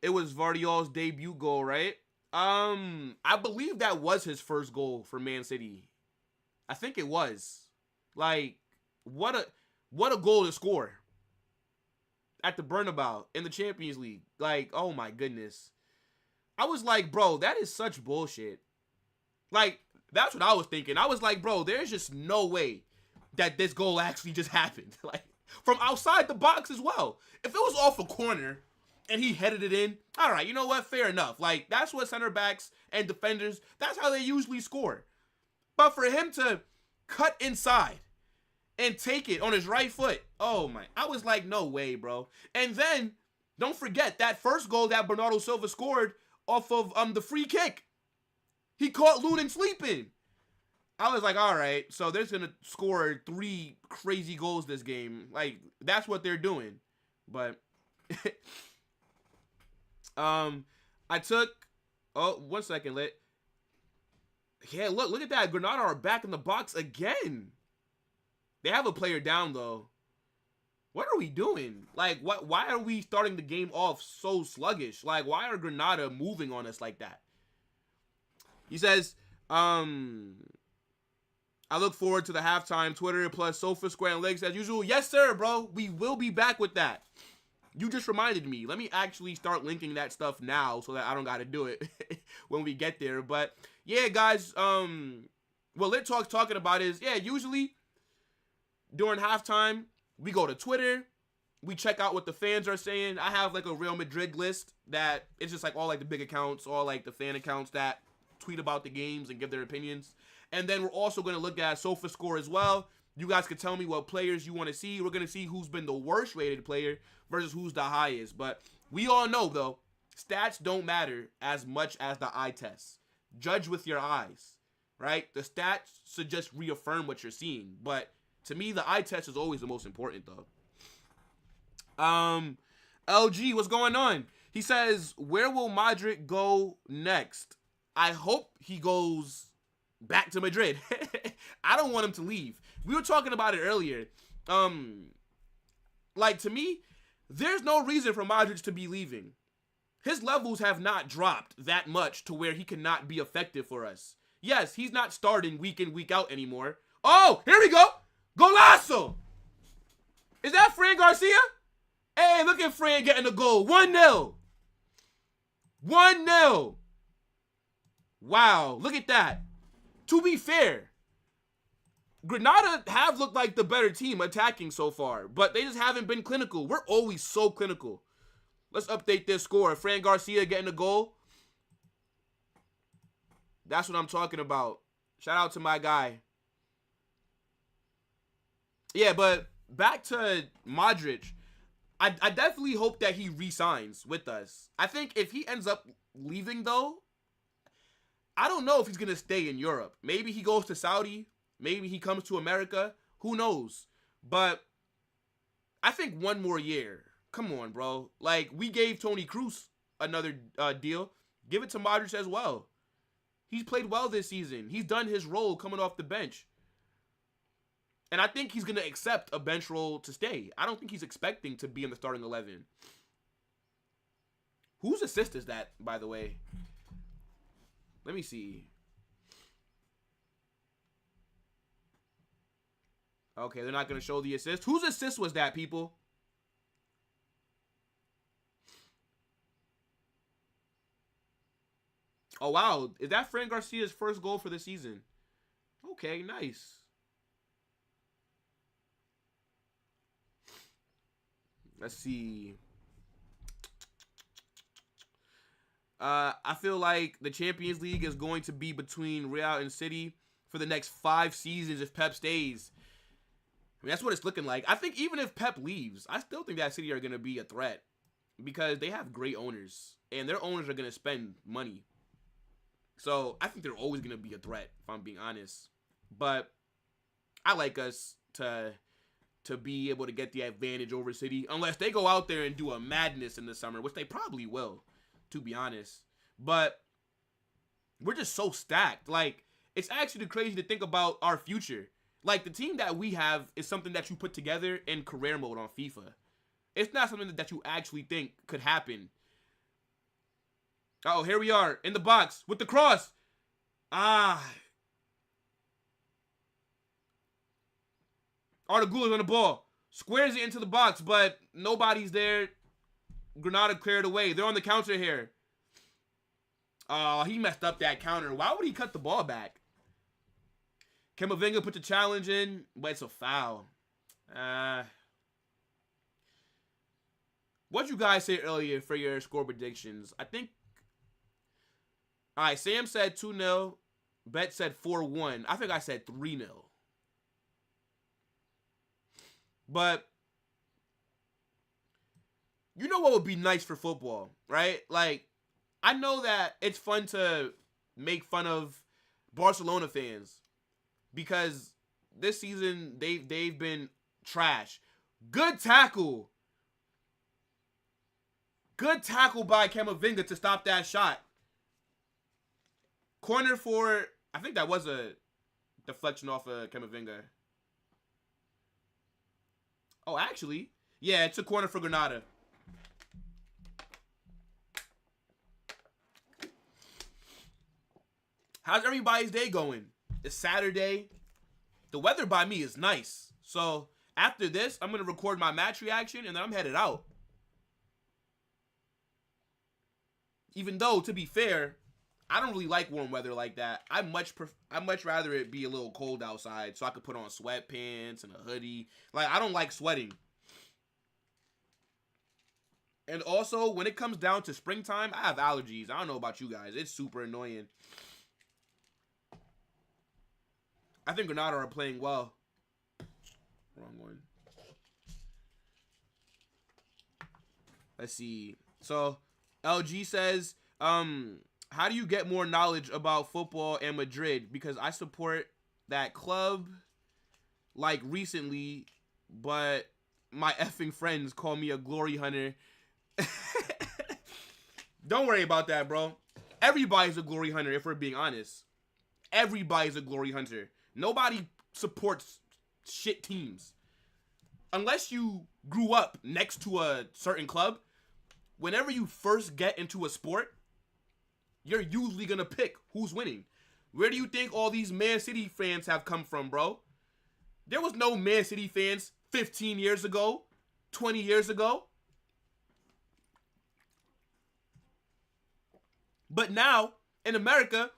Speaker 1: It was Vardiol's debut goal, right? I believe that was his first goal for Man City. I think it was. Like, what a goal to score at the Bernabeu in the Champions League. Like, oh my goodness. I was like, bro, that is such bullshit. Like, that's what I was thinking. I was like, bro, there's just no way that this goal actually just happened. Like, from outside the box as well. If it was off a corner and he headed it in, all right, you know what? Fair enough. Like, that's what center backs and defenders, that's how they usually score. But for him to cut inside and take it on his right foot, oh my, I was like, no way, bro. And then, don't forget, that first goal that Bernardo Silva scored off of the free kick. He caught Lunin sleeping. I was like, all right, so they're going to score 3 crazy goals this game. Like, that's what they're doing. But, I took, oh, 1 second, Lit. Yeah, look at that. Granada are back in the box again. They have a player down, though. What are we doing? Like, why are we starting the game off so sluggish? Like, why are Granada moving on us like that? He says, I look forward to the halftime Twitter plus Sofa Square and Legs as usual. Yes, sir, bro. We will be back with that. You just reminded me. Let me actually start linking that stuff now so that I don't got to do it when we get there. But, yeah, guys, what Lit Talk's talking about is, yeah, usually during halftime, we go to Twitter, we check out what the fans are saying. I have like a Real Madrid list that it's just like all like the big accounts, all like the fan accounts that tweet about the games and give their opinions. And then we're also going to look at SofaScore as well. You guys can tell me what players you want to see. We're going to see who's been the worst rated player versus who's the highest. But we all know, though, stats don't matter as much as the eye test. Judge with your eyes, right? The stats should just reaffirm what you're seeing. But to me, the eye test is always the most important, though. LG, what's going on? He says, where will Modric go next? I hope he goes back to Madrid. I don't want him to leave. We were talking about it earlier. Like, to me, there's no reason for Modric to be leaving. His levels have not dropped that much to where he cannot be effective for us. Yes, he's not starting week in, week out anymore. Oh, here we go. Golazo. Is that Fran Garcia? Hey, look at Fran getting the goal. 1-0. 1-0. Wow, look at that. To be fair, Granada have looked like the better team attacking so far, but they just haven't been clinical. We're always so clinical. Let's update this score. Fran Garcia getting a goal. That's what I'm talking about. Shout out to my guy. Yeah, but back to Modric. I definitely hope that he re-signs with us. I think if he ends up leaving, though, I don't know if he's going to stay in Europe. Maybe he goes to Saudi. Maybe he comes to America. Who knows? But I think one more year. Come on, bro. Like, we gave Toni Kroos another deal. Give it to Modric as well. He's played well this season. He's done his role coming off the bench. And I think he's going to accept a bench role to stay. I don't think he's expecting to be in the starting 11. Whose assist is that, by the way? Let me see. Okay, they're not going to show the assist. Whose assist was that, people? Oh, wow. Is that Fran Garcia's first goal for the season? Okay, nice. Let's see. I feel like the Champions League is going to be between Real and City for the next 5 seasons if Pep stays. I mean, that's what it's looking like. I think even if Pep leaves, I still think that City are going to be a threat because they have great owners, and their owners are going to spend money. So I think they're always going to be a threat, if I'm being honest. But I like us to be able to get the advantage over City, unless they go out there and do a madness in the summer, which they probably will, to be honest. But we're just so stacked. Like, it's actually crazy to think about our future. Like, the team that we have is something that you put together in career mode on FIFA. It's not something that you actually think could happen. Oh, here we are in the box with the cross. Arda Güler's on the ball. Squares it into the box, but nobody's there. Granada cleared away. They're on the counter here. Oh, he messed up that counter. Why would he cut the ball back? Camavinga put the challenge in, but it's a foul. What'd you guys say earlier for your score predictions? I think... All right, Sam said 2-0. Bet said 4-1. I think I said 3-0. But you know what would be nice for football, right? Like, I know that it's fun to make fun of Barcelona fans because this season they've been trash. Good tackle. Good tackle by Camavinga to stop that shot. Corner for, I think that was a deflection off of Camavinga. Oh, actually, yeah, it's a corner for Granada. How's everybody's day going? It's Saturday. The weather by me is nice. So after this, I'm going to record my match reaction, and then I'm headed out. Even though, to be fair, I don't really like warm weather like that. I much rather it be a little cold outside so I could put on sweatpants and a hoodie. Like, I don't like sweating. And also, when it comes down to springtime, I have allergies. I don't know about you guys. It's super annoying. I think Granada are playing well. Wrong one. Let's see. So, LG says, how do you get more knowledge about football and Madrid? Because I support that club, like, recently, but my effing friends call me a glory hunter. Don't worry about that, bro. Everybody's a glory hunter, if we're being honest. Everybody's a glory hunter. Nobody supports shit teams. Unless you grew up next to a certain club, whenever you first get into a sport, you're usually going to pick who's winning. Where do you think all these Man City fans have come from, bro? There was no Man City fans 15 years ago, 20 years ago. But now, in America,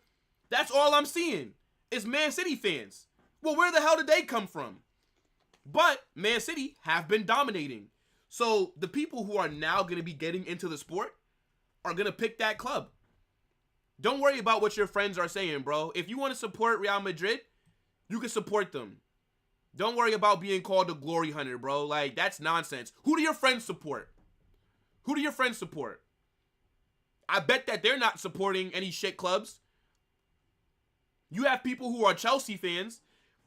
Speaker 1: that's all I'm seeing is Man City fans. Well, where the hell did they come from? But Man City have been dominating. So the people who are now going to be getting into the sport are going to pick that club. Don't worry about what your friends are saying, bro. If you want to support Real Madrid, you can support them. Don't worry about being called a glory hunter, bro. Like, that's nonsense. Who do your friends support? Who do your friends support? I bet that they're not supporting any shit clubs. You have people who are Chelsea fans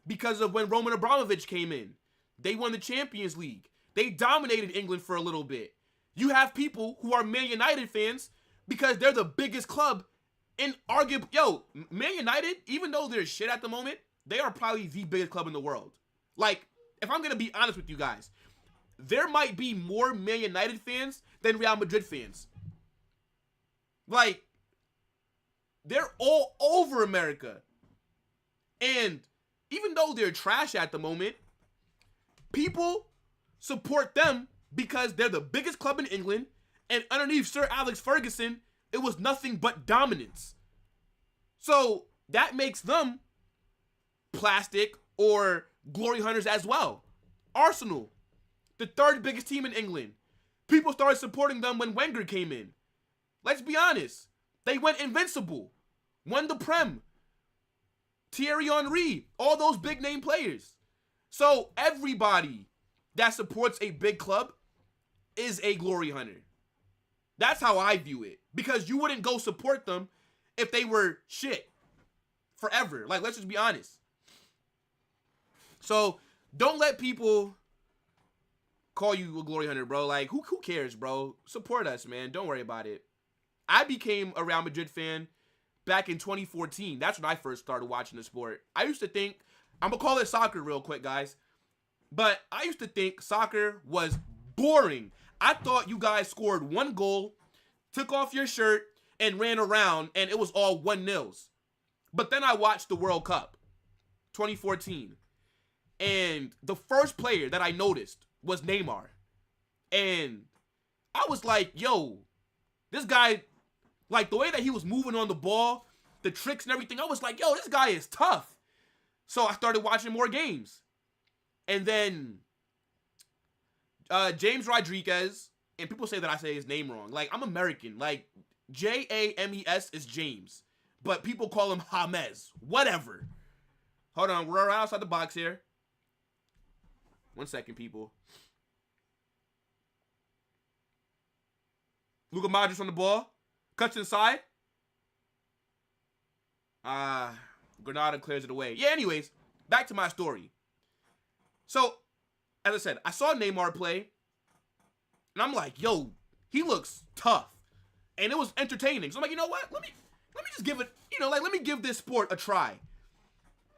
Speaker 1: because of when Roman Abramovich came in. They won the Champions League. They dominated England for a little bit. You have people who are Man United fans because they're the biggest club in arguably... Yo, Man United, even though they're shit at the moment, they are probably the biggest club in the world. Like, if I'm going to be honest with you guys, there might be more Man United fans than Real Madrid fans. Like, they're all over America. And even though they're trash at the moment, people support them because they're the biggest club in England, and underneath Sir Alex Ferguson, it was nothing but dominance. So that makes them plastic or glory hunters as well. Arsenal, the third biggest team in England. People started supporting them when Wenger came in. Let's be honest. They went invincible. Won the Prem. Thierry Henry. All those big name players. So everybody that supports a big club is a glory hunter. That's how I view it. Because you wouldn't go support them if they were shit. Forever. Like, let's just be honest. So don't let people call you a glory hunter, bro. Like, who cares, bro? Support us, man. Don't worry about it. I became a Real Madrid fan back in 2014. That's when I first started watching the sport. I used to think, I'm going to call it soccer real quick, guys. But I used to think soccer was boring. I thought you guys scored one goal, took off your shirt, and ran around, and it was all 1-0s. But then I watched the World Cup, 2014. And the first player that I noticed was Neymar. And I was like, yo, this guy... Like, the way that he was moving on the ball, the tricks and everything, I was like, yo, this guy is tough. So I started watching more games. And then James Rodriguez, and people say that I say his name wrong. Like, I'm American. Like, James is James. But people call him James. Whatever. Hold on, we're outside the box here. 1 second, people. Luka Modric on the ball. Cuts inside. Granada clears it away. Yeah, anyways, back to my story. So, as I said, I saw Neymar play, and I'm like, yo, he looks tough. And it was entertaining. So I'm like, you know what? Let me just give it, let me give this sport a try.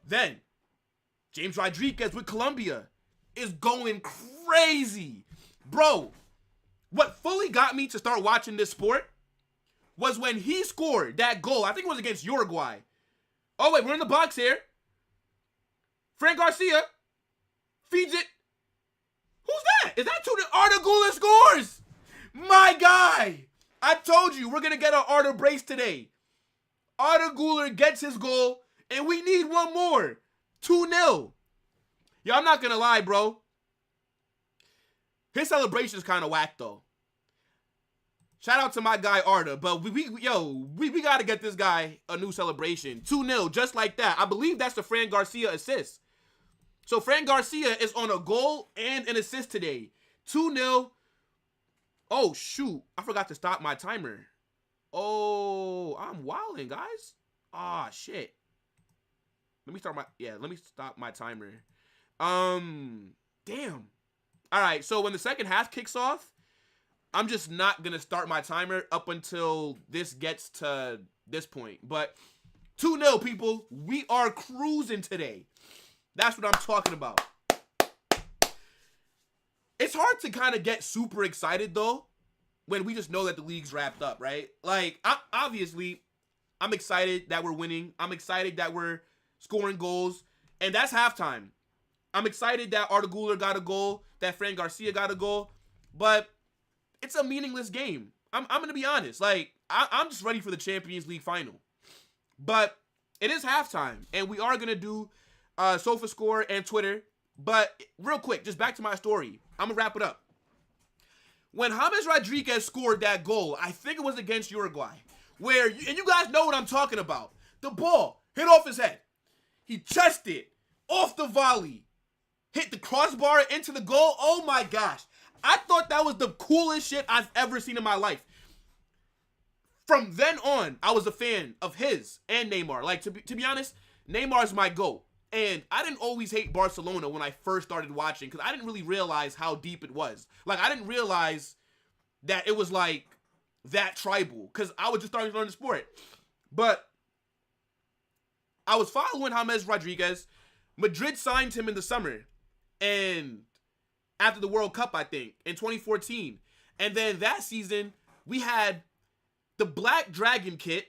Speaker 1: Then, James Rodriguez with Colombia is going crazy. Bro, what fully got me to start watching this sport was when he scored that goal. I think it was against Uruguay. Oh, wait, we're in the box here. Fran Garcia feeds it. Who's that? Is that Arda Güler scores? My guy. I told you, we're going to get an Arda brace today. Arda Güler gets his goal, and we need one more. 2-0. Yo, I'm not going to lie, bro. His celebration is kind of whack, though. Shout out to my guy Arda, but we got to get this guy a new celebration. 2-0, just like that. I believe that's the Fran Garcia assist. So Fran Garcia is on a goal and an assist today. 2-0. Oh, shoot. I forgot to stop my timer. Oh, I'm wilding, guys. Ah, shit. Let me stop my timer. Damn. All right, so when the second half kicks off, I'm just not going to start my timer up until this gets to this point. But 2-0, people. We are cruising today. That's what I'm talking about. It's hard to kind of get super excited, though, when we just know that the league's wrapped up, right? Like, I'm excited that we're winning. I'm excited that we're scoring goals. And that's halftime. I'm excited that Arda Güler got a goal, that Fran Garcia got a goal. But it's a meaningless game. I'm going to be honest. Like, I'm just ready for the Champions League final. But it is halftime. And we are going to do SofaScore and Twitter. But real quick, just back to my story. I'm going to wrap it up. When James Rodriguez scored that goal, I think it was against Uruguay, and you guys know what I'm talking about. The ball hit off his head. He chested it off the volley, hit the crossbar into the goal. Oh my gosh. I thought that was the coolest shit I've ever seen in my life. From then on, I was a fan of his and Neymar. Like, to be honest, Neymar's my GOAT. And I didn't always hate Barcelona when I first started watching because I didn't really realize how deep it was. Like, I didn't realize that it was, like, that tribal because I was just starting to learn the sport. But I was following James Rodriguez. Madrid signed him in the summer. And after the World Cup, I think, in 2014. And then that season, we had the Black Dragon kit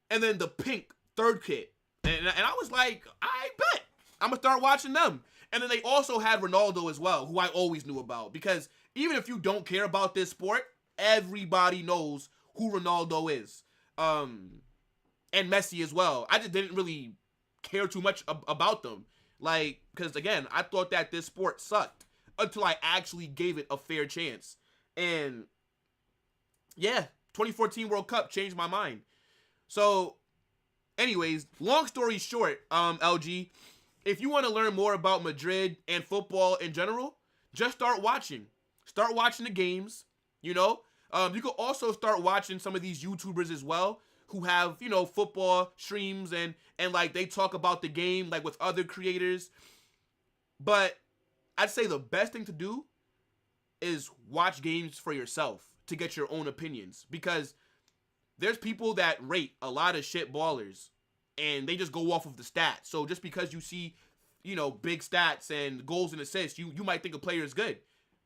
Speaker 1: and then the pink third kit. And I was like, I bet. I'm going to start watching them. And then they also had Ronaldo as well, who I always knew about. Because even if you don't care about this sport, everybody knows who Ronaldo is. And Messi as well. I just didn't really care too much about them. Like, because again, I thought that this sport sucked until I actually gave it a fair chance. And yeah, 2014 World Cup changed my mind. So anyways, long story short, LG, if you want to learn more about Madrid and football in general, just start watching. Start watching the games, you know. You can also start watching some of these YouTubers as well who have, you know, football streams and like they talk about the game like with other creators. But I'd say the best thing to do is watch games for yourself to get your own opinions because there's people that rate a lot of shit ballers and they just go off of the stats. So just because you see, you know, big stats and goals and assists, you might think a player is good.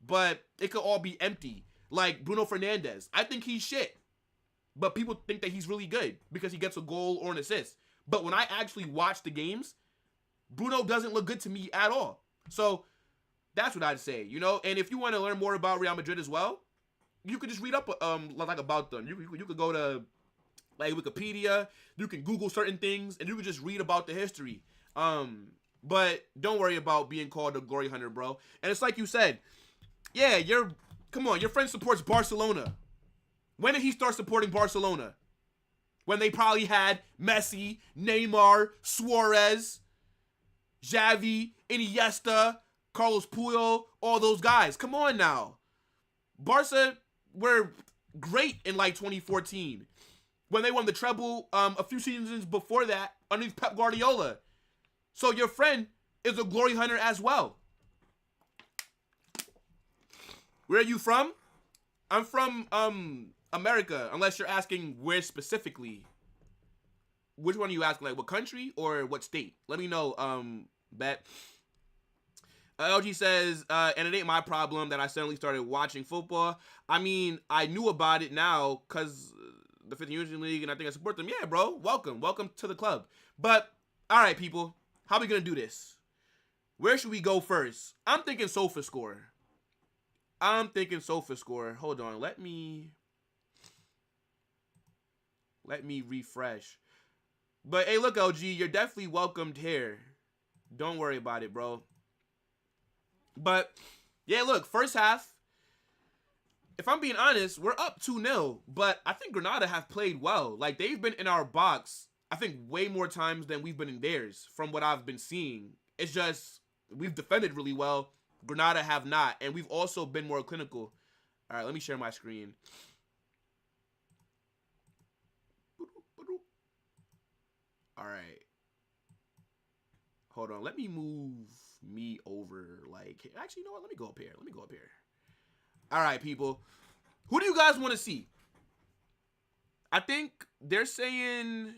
Speaker 1: But it could all be empty. Like Bruno Fernandes. I think he's shit. But people think that he's really good because he gets a goal or an assist. But when I actually watch the games, Bruno doesn't look good to me at all. So that's what I'd say, you know? And if you want to learn more about Real Madrid as well, you could just read up like about them. You could go to like Wikipedia, you can Google certain things, and you can just read about the history. But don't worry about being called a glory hunter, bro. And it's like you said, yeah, come on, your friend supports Barcelona. When did he start supporting Barcelona? When they probably had Messi, Neymar, Suarez, Xavi, Iniesta, Carlos Puyol, all those guys. Come on now. Barca were great in like 2014 when they won the treble a few seasons before that underneath Pep Guardiola. So your friend is a glory hunter as well. Where are you from? I'm from America, unless you're asking where specifically. Which one are you asking? Like what country or what state? Let me know, Bet. LG says, and it ain't my problem that I suddenly started watching football. I mean, I knew about it now because the 50th Union League, and I think I support them. Yeah, bro. Welcome to the club. But, all right, people. How are we going to do this? Where should we go first? I'm thinking SofaScore. Hold on. Let me refresh. But, hey, look, LG, you're definitely welcomed here. Don't worry about it, bro. But, yeah, look, first half, if I'm being honest, we're up 2-0, but I think Granada have played well. Like, they've been in our box, I think, way more times than we've been in theirs, from what I've been seeing. It's just, we've defended really well. Granada have not, and we've also been more clinical. All right, let me share my screen. All right. Hold on. Let me move me over. Like, actually, you know what? Let me go up here. All right, people. Who do you guys want to see? I think they're saying,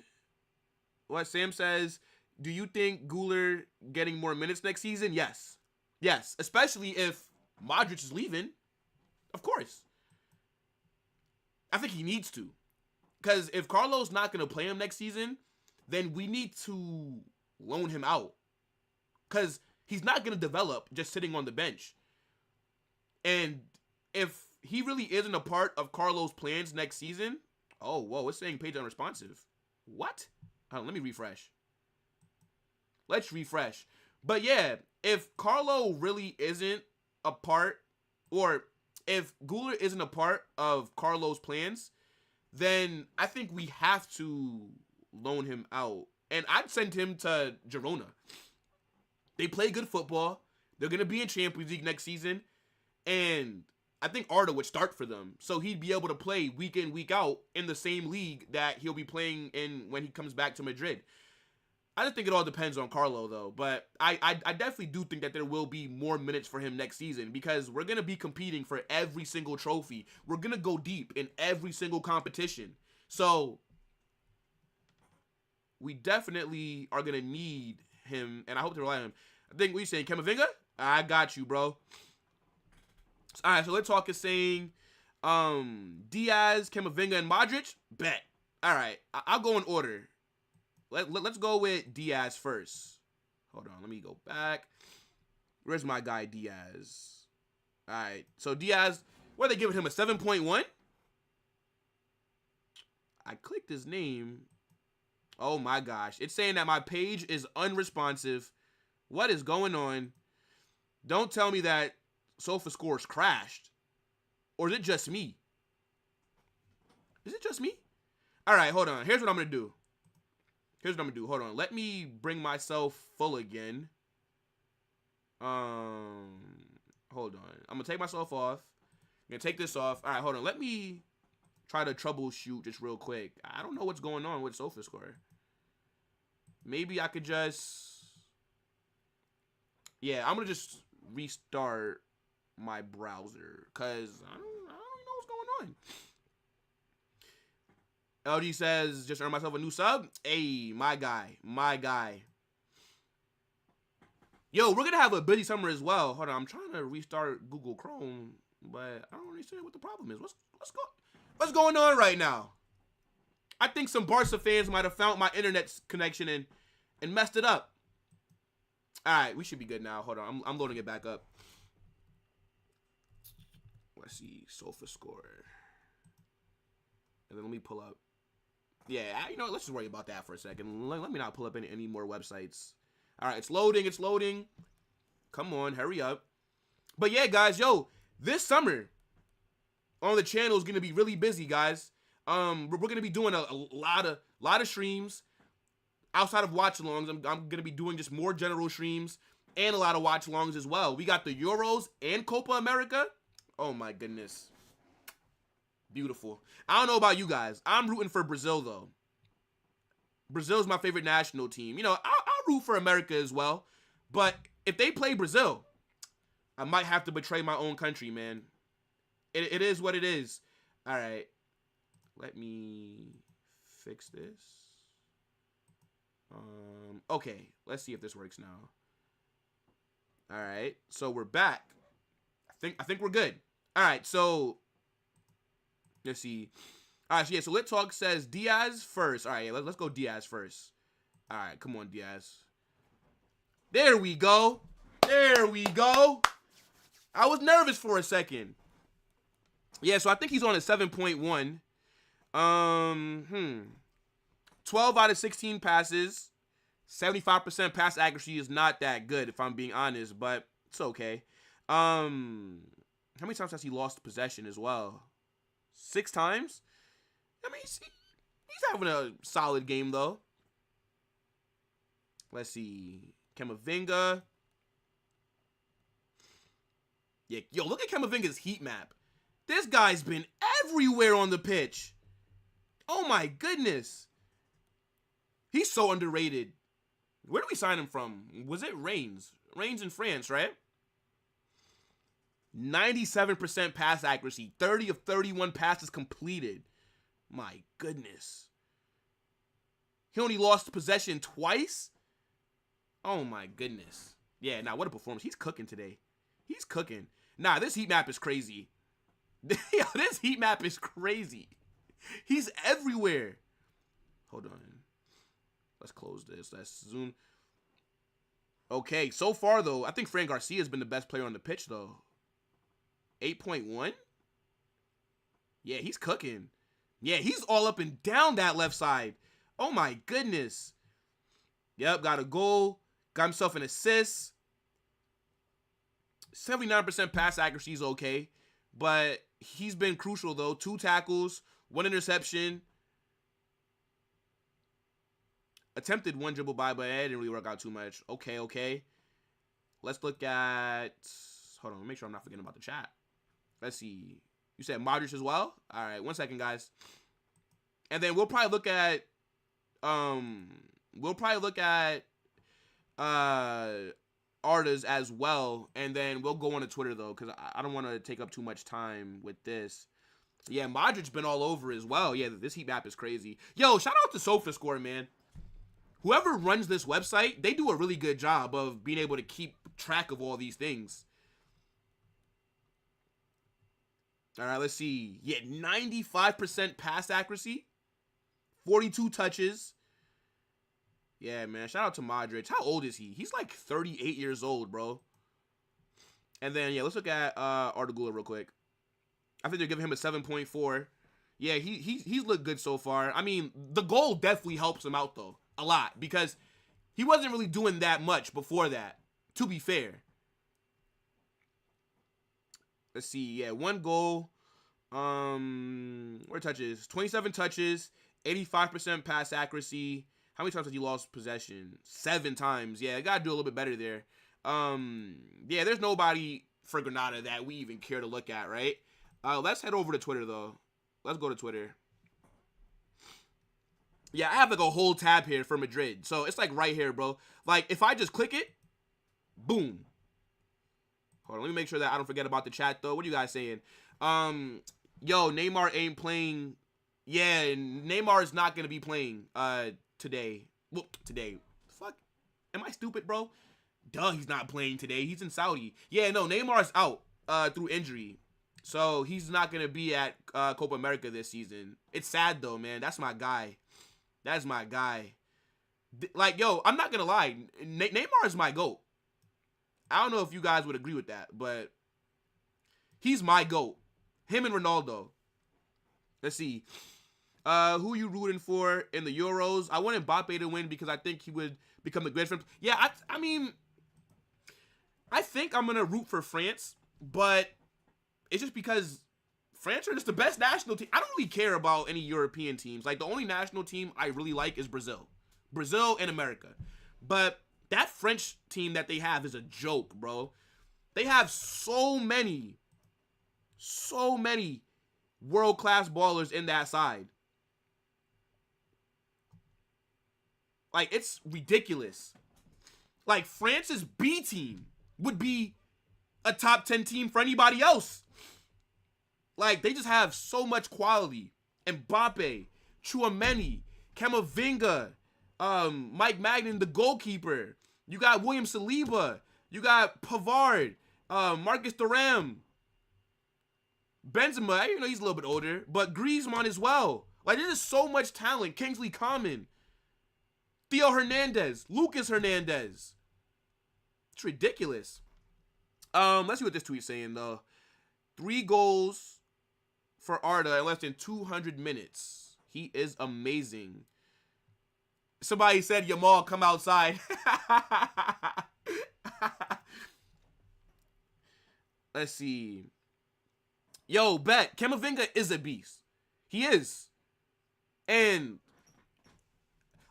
Speaker 1: what Sam says, do you think Guler getting more minutes next season? Yes. Yes, especially if Modric is leaving. Of course. I think he needs to. Because if Carlo's not going to play him next season, then we need to loan him out. Because he's not going to develop just sitting on the bench. And if he really isn't a part of Carlo's plans next season, oh, whoa, it's saying page unresponsive. What? Hold on, let me refresh. Let's refresh. But yeah, if Carlo really isn't a part, or if Guler isn't a part of Carlo's plans, then I think we have to loan him out. And I'd send him to Girona. They play good football. They're going to be in Champions League next season. And I think Arda would start for them. So he'd be able to play week in, week out in the same league that he'll be playing in when he comes back to Madrid. I just think it all depends on Carlo, though. But I definitely do think that there will be more minutes for him next season because we're going to be competing for every single trophy. We're going to go deep in every single competition. So we definitely are going to need him, and I hope to rely on him. I think what you saying, Camavinga? I got you, bro. All right, so let's talk is saying Diaz, Camavinga, and Modric. Bet. All right, I'll go in order. Let's go with Diaz first. Hold on, let me go back. Where's my guy Diaz? All right, so Diaz, what are they giving him, a 7.1? I clicked his name. Oh my gosh, it's saying that my page is unresponsive. What is going on? Don't tell me that SofaScore's crashed. Or is it just me? Is it just me? All right, hold on. Here's what I'm going to do. Hold on. Let me bring myself full again. Hold on. I'm going to take myself off. I'm going to take this off. All right, hold on. Let me try to troubleshoot just real quick. I don't know what's going on with SofaScore. Maybe I could just... Yeah, I'm going to just restart my browser because I don't know what's going on. LG says, just earned myself a new sub. Hey, my guy. Yo, we're going to have a busy summer as well. Hold on, I'm trying to restart Google Chrome, but I don't understand what the problem is. What's going on right now? I think some Barca fans might have found my internet connection and messed it up. All right, we should be good now. Hold on, I'm loading it back up. Let's see, SofaScore. And then let me pull up. Yeah, you know, let's just worry about that for a second. Let me not pull up any more websites. All right, it's loading. Come on, hurry up. But yeah, guys, yo, this summer on the channel is gonna be really busy, guys. We're gonna be doing a lot of streams. Outside of watch-alongs, I'm going to be doing just more general streams and a lot of watch-alongs as well. We got the Euros and Copa America. Oh, my goodness. Beautiful. I don't know about you guys. I'm rooting for Brazil, though. Brazil's my favorite national team. You know, I'll root for America as well. But if they play Brazil, I might have to betray my own country, man. It is what it is. All right. Let me fix this. Okay, let's see if this works now. All right, so we're back. I think we're good. All right, so let's see. All right, so yeah, so Lit Talk says Diaz first. All right, yeah, let's go Diaz first. All right, come on, Diaz. There we go. I was nervous for a second. Yeah, so I think he's on a 7.1. 12 out of 16 passes. 75% pass accuracy is not that good, if I'm being honest, but it's okay. How many times has he lost possession as well? 6 times? I mean, he's having a solid game, though. Let's see. Camavinga. Yeah, yo, look at Camavinga's heat map. This guy's been everywhere on the pitch. Oh, my goodness. He's so underrated. Where did we sign him from? Was it Reims? Reims in France, right? 97% pass accuracy. 30 of 31 passes completed. My goodness. He only lost possession twice? Oh, my goodness. Yeah, nah, what a performance. He's cooking today. He's cooking. Nah, this heat map is crazy. Yo, this heat map is crazy. He's everywhere. Hold on. Let's close this. Let's zoom. Okay, so far, though, I think Fran Garcia has been the best player on the pitch, though. 8.1? Yeah, he's cooking. Yeah, he's all up and down that left side. Oh, my goodness. Yep, got a goal. Got himself an assist. 79% pass accuracy is okay. But he's been crucial, though. 2 tackles, 1 interception. Attempted 1 dribble by, but it didn't really work out too much. Okay. Let's look at... Hold on, make sure I'm not forgetting about the chat. Let's see. You said Modric as well? All right, 1 second, guys. And then we'll probably look at... Arda's as well. And then we'll go on to Twitter, though, because I don't want to take up too much time with this. Yeah, Modric's been all over as well. Yeah, this heat map is crazy. Yo, shout out to SofaScore, man. Whoever runs this website, they do a really good job of being able to keep track of all these things. All right, let's see. Yeah, 95% pass accuracy. 42 touches. Yeah, man. Shout out to Modric. How old is he? He's like 38 years old, bro. And then, yeah, let's look at Arda Güler real quick. I think they're giving him a 7.4. Yeah, he's looked good so far. I mean, the goal definitely helps him out, though. A lot. Because he wasn't really doing that much before that, to be fair. Let's see. Yeah, 1 goal. Where touches? 27 touches. 85% pass accuracy. How many times has he lost possession? 7 times. Yeah, I got to do a little bit better there. Yeah, there's nobody for Granada that we even care to look at, right? Let's head over to Twitter, though. Let's go to Twitter. Yeah, I have like a whole tab here for Madrid. So it's like right here, bro. Like, if I just click it, boom. Hold on, let me make sure that I don't forget about the chat, though. What are you guys saying? Yo, Neymar ain't playing. Yeah, Neymar is not going to be playing today. Well, today. Fuck. Am I stupid, bro? Duh, he's not playing today. He's in Saudi. Yeah, no, Neymar's out through injury. So he's not going to be at Copa America this season. It's sad, though, man. That's my guy. That's my guy. Like, yo, I'm not going to lie. Neymar is my GOAT. I don't know if you guys would agree with that, but he's my GOAT. Him and Ronaldo. Let's see. Who are you rooting for in the Euros? I want Mbappe to win because I think he would become the greatest. Yeah, I mean, I think I'm going to root for France, but it's just because France are just the best national team. I don't really care about any European teams. Like, the only national team I really like is Brazil. Brazil and America. But that French team that they have is a joke, bro. They have so many world-class ballers in that side. Like, it's ridiculous. Like, France's B team would be a top 10 team for anybody else. Like, they just have so much quality. Mbappe, Tchouaméni, Camavinga, Mike Magnan, the goalkeeper. You got William Saliba. You got Pavard, Marcus Thuram, Benzema. You know he's a little bit older, but Griezmann as well. Like, there's just so much talent. Kingsley Coman, Theo Hernandez, Lucas Hernandez. It's ridiculous. Let's see what this tweet's saying, though. 3 goals for Arda in less than 200 minutes. He is amazing. Somebody said, Yamal, come outside. Let's see. Yo, bet Camavinga is a beast. He is. And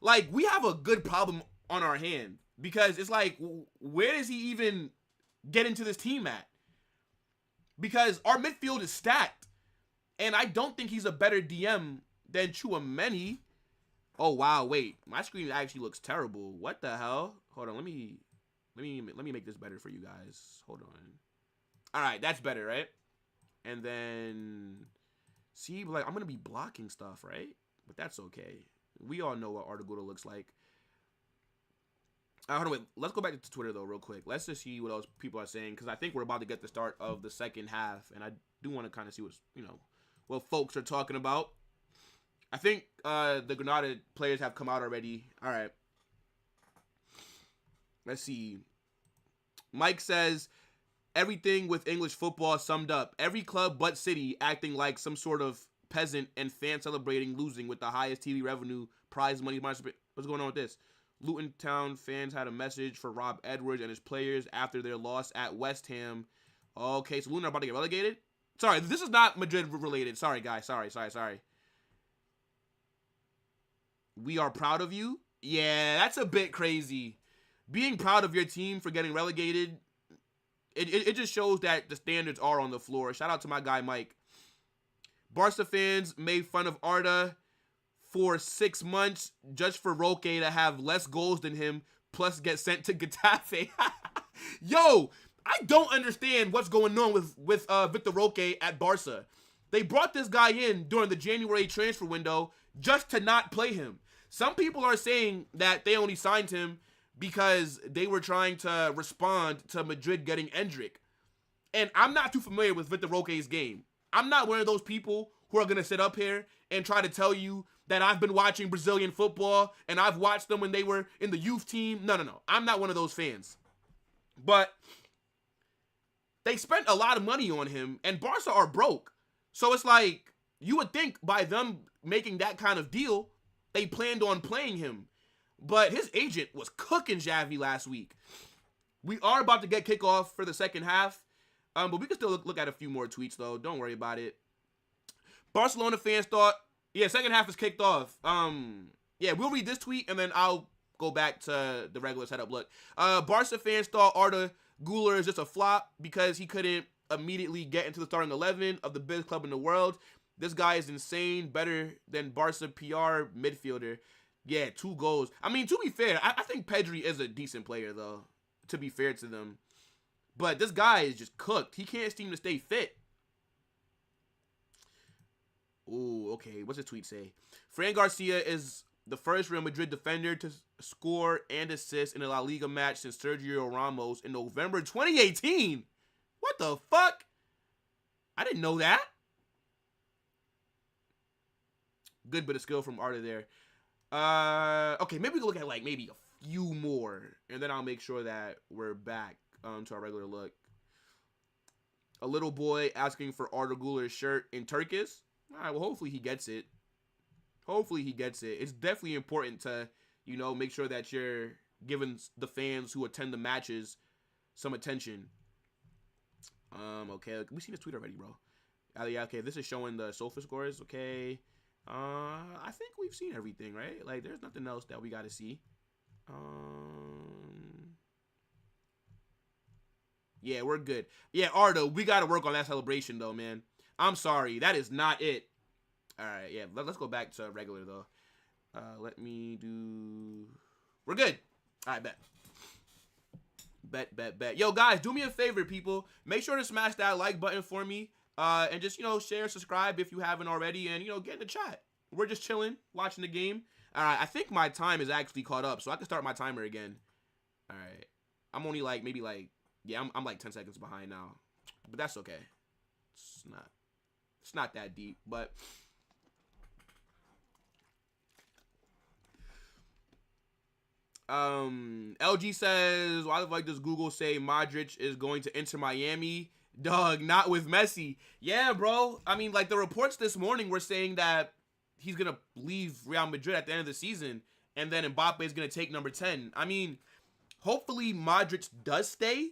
Speaker 1: like we have a good problem on our hand because it's like where does he even get into this team at? Because our midfield is stacked. And I don't think he's a better DM than Tchouaméni. Oh wow, wait. My screen actually looks terrible. What the hell? Hold on, let me make this better for you guys. Hold on. Alright, that's better, right? And then see, like I'm gonna be blocking stuff, right? But that's okay. We all know what Arda looks like. Hold on, wait. Let's go back to Twitter though, real quick. Let's just see what else people are saying because I think we're about to get the start of the second half, and I do want to kind of see what's what folks are talking about. I think the Granada players have come out already. All right. Let's see. Mike says everything with English football summed up. Every club but City acting like some sort of peasant and fan celebrating losing with the highest TV revenue, prize money. What's going on with this? Luton Town fans had a message for Rob Edwards and his players after their loss at West Ham. Okay, so Luton are about to get relegated? Sorry, this is not Madrid related. Sorry, guys. Sorry. We are proud of you? Yeah, that's a bit crazy. Being proud of your team for getting relegated, it just shows that the standards are on the floor. Shout out to my guy, Mike. Barca fans made fun of Arda for 6 months just for Roque to have less goals than him, plus get sent to Getafe. Yo, I don't understand what's going on with Victor Roque at Barca. They brought this guy in during the January transfer window just to not play him. Some people are saying that they only signed him because they were trying to respond to Madrid getting Endrick. And I'm not too familiar with Victor Roque's game. I'm not one of those people who are going to sit up here and try to tell you that I've been watching Brazilian football and I've watched them when they were in the youth team. No. I'm not one of those fans. But they spent a lot of money on him and Barca are broke. So it's like, you would think by them making that kind of deal, they planned on playing him. But his agent was cooking Xavi last week. We are about to get kickoff for the second half. But we can still look at a few more tweets, though. Don't worry about it. Barcelona fans thought, yeah, second half is kicked off. Yeah, we'll read this tweet, and then I'll go back to the regular setup. Look, Barca fans thought Arda Güler is just a flop because he couldn't immediately get into the starting 11 of the biggest club in the world. This guy is insane, better than Barca PR midfielder. Yeah, 2 goals. I mean, to be fair, I think Pedri is a decent player, though, to be fair to them. But this guy is just cooked. He can't seem to stay fit. Ooh, okay. What's the tweet say? Fran Garcia is the first Real Madrid defender to score and assist in a La Liga match since Sergio Ramos in November 2018. What the fuck? I didn't know that. Good bit of skill from Arda there. Okay, maybe we can look at like maybe a few more, and then I'll make sure that we're back to our regular look. A little boy asking for Arda Güler's shirt in Turkish. All right, well, hopefully he gets it. Hopefully he gets it. It's definitely important to, make sure that you're giving the fans who attend the matches some attention. Okay, we've seen this tweet already, bro. Yeah, okay, this is showing the SOFA scores, okay. I think we've seen everything, right? Like, there's nothing else that we got to see. Yeah, we're good. Yeah, Arda, we got to work on that celebration, though, man. I'm sorry. That is not it. All right, yeah. Let's go back to regular, though. Let me do... We're good. All right, bet. Yo, guys, do me a favor, people. Make sure to smash that like button for me. And just, share, subscribe if you haven't already. And, get in the chat. We're just chilling, watching the game. All right, I think my time is actually caught up, so I can start my timer again. All right. I'm only like, maybe like... Yeah, I'm like 10 seconds behind now. But that's okay. It's not that deep, but LG says, why the fuck does Google say Modric is going to enter Miami? Dog, not with Messi. Yeah, bro. I mean, like the reports this morning were saying that he's going to leave Real Madrid at the end of the season and then Mbappe is going to take number 10. I mean, hopefully Modric does stay.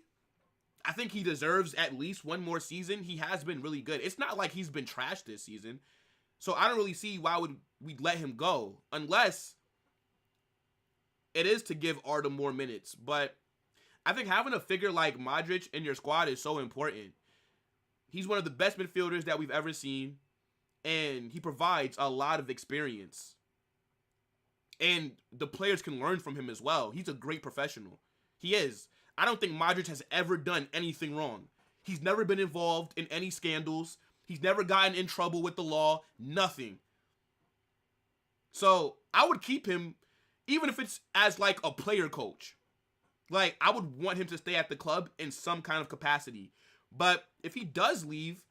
Speaker 1: I think he deserves at least one more season. He has been really good. It's not like he's been trashed this season. So I don't really see why would we let him go unless it is to give Arda more minutes. But I think having a figure like Modric in your squad is so important. He's one of the best midfielders that we've ever seen, and he provides a lot of experience. And the players can learn from him as well. He's a great professional. He is. I don't think Modric has ever done anything wrong. He's never been involved in any scandals. He's never gotten in trouble with the law. Nothing. So I would keep him, even if it's as like a player coach. Like, I would want him to stay at the club in some kind of capacity. But if he does leave,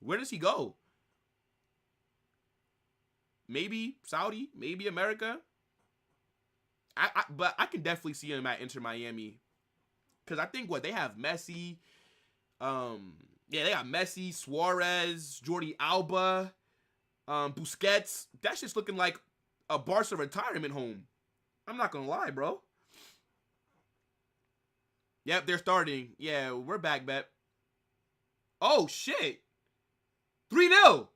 Speaker 1: where does he go? Maybe Saudi, maybe America. But I can definitely see him at Inter Miami. Because I think, they have Messi. They got Messi, Suarez, Jordi Alba, Busquets. That's just looking like a Barca retirement home. I'm not going to lie, bro. Yep, they're starting. Yeah, we're back, bet. Oh, shit. 3-0.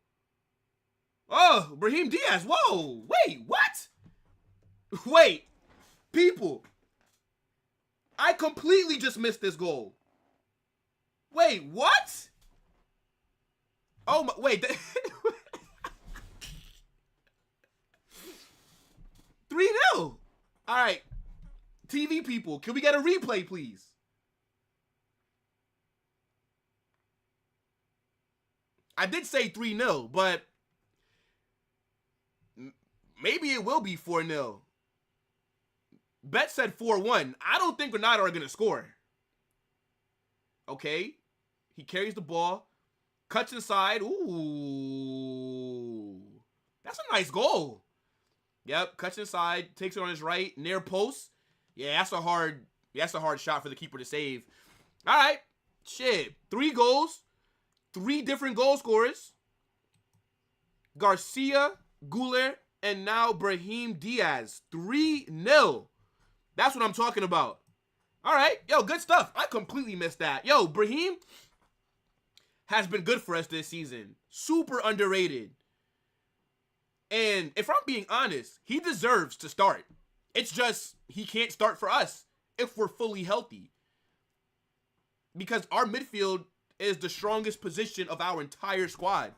Speaker 1: Oh, Brahim Diaz. Whoa. Wait, what? Wait. People. I completely just missed this goal. Wait, what? Oh, my. Wait. 3-0. All right. TV people, can we get a replay, please? I did say 3-0, but maybe it will be 4-0. Bet said 4-1. I don't think Granada are going to score. Okay. He carries the ball. Cuts inside. Ooh. That's a nice goal. Yep. Cuts inside. Takes it on his right. Near post. Yeah, that's a hard shot for the keeper to save. All right. Shit. 3 goals. 3 different goal scorers. Garcia, Guler, and now Brahim Diaz. 3-0. That's what I'm talking about. All right. Yo, good stuff. I completely missed that. Yo, Brahim has been good for us this season. Super underrated. And if I'm being honest, he deserves to start. It's just he can't start for us if we're fully healthy. Because our midfield is the strongest position of our entire squad.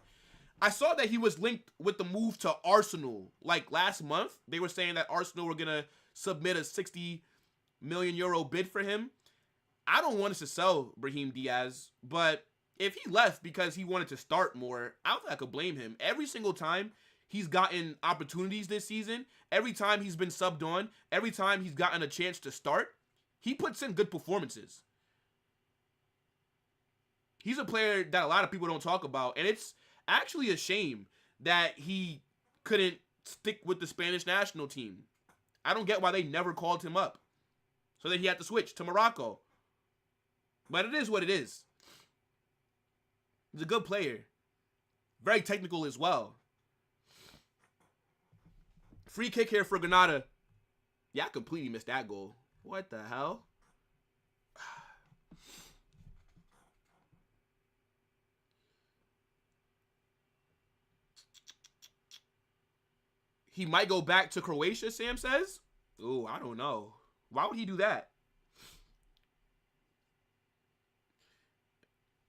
Speaker 1: I saw that he was linked with the move to Arsenal. Like last month, they were saying that Arsenal were going to submit a €60 million bid for him. I don't want us to sell Brahim Diaz, but if he left because he wanted to start more, I don't think I could blame him. Every single time he's gotten opportunities this season, every time he's been subbed on, every time he's gotten a chance to start, he puts in good performances. He's a player that a lot of people don't talk about, and it's actually a shame that he couldn't stick with the Spanish national team. I don't get why they never called him up. So then he had to switch to Morocco. But it is what it is. He's a good player. Very technical as well. Free kick here for Granada. Yeah, I completely missed that goal. What the hell? He might go back to Croatia, Sam says. Ooh, I don't know. Why would he do that?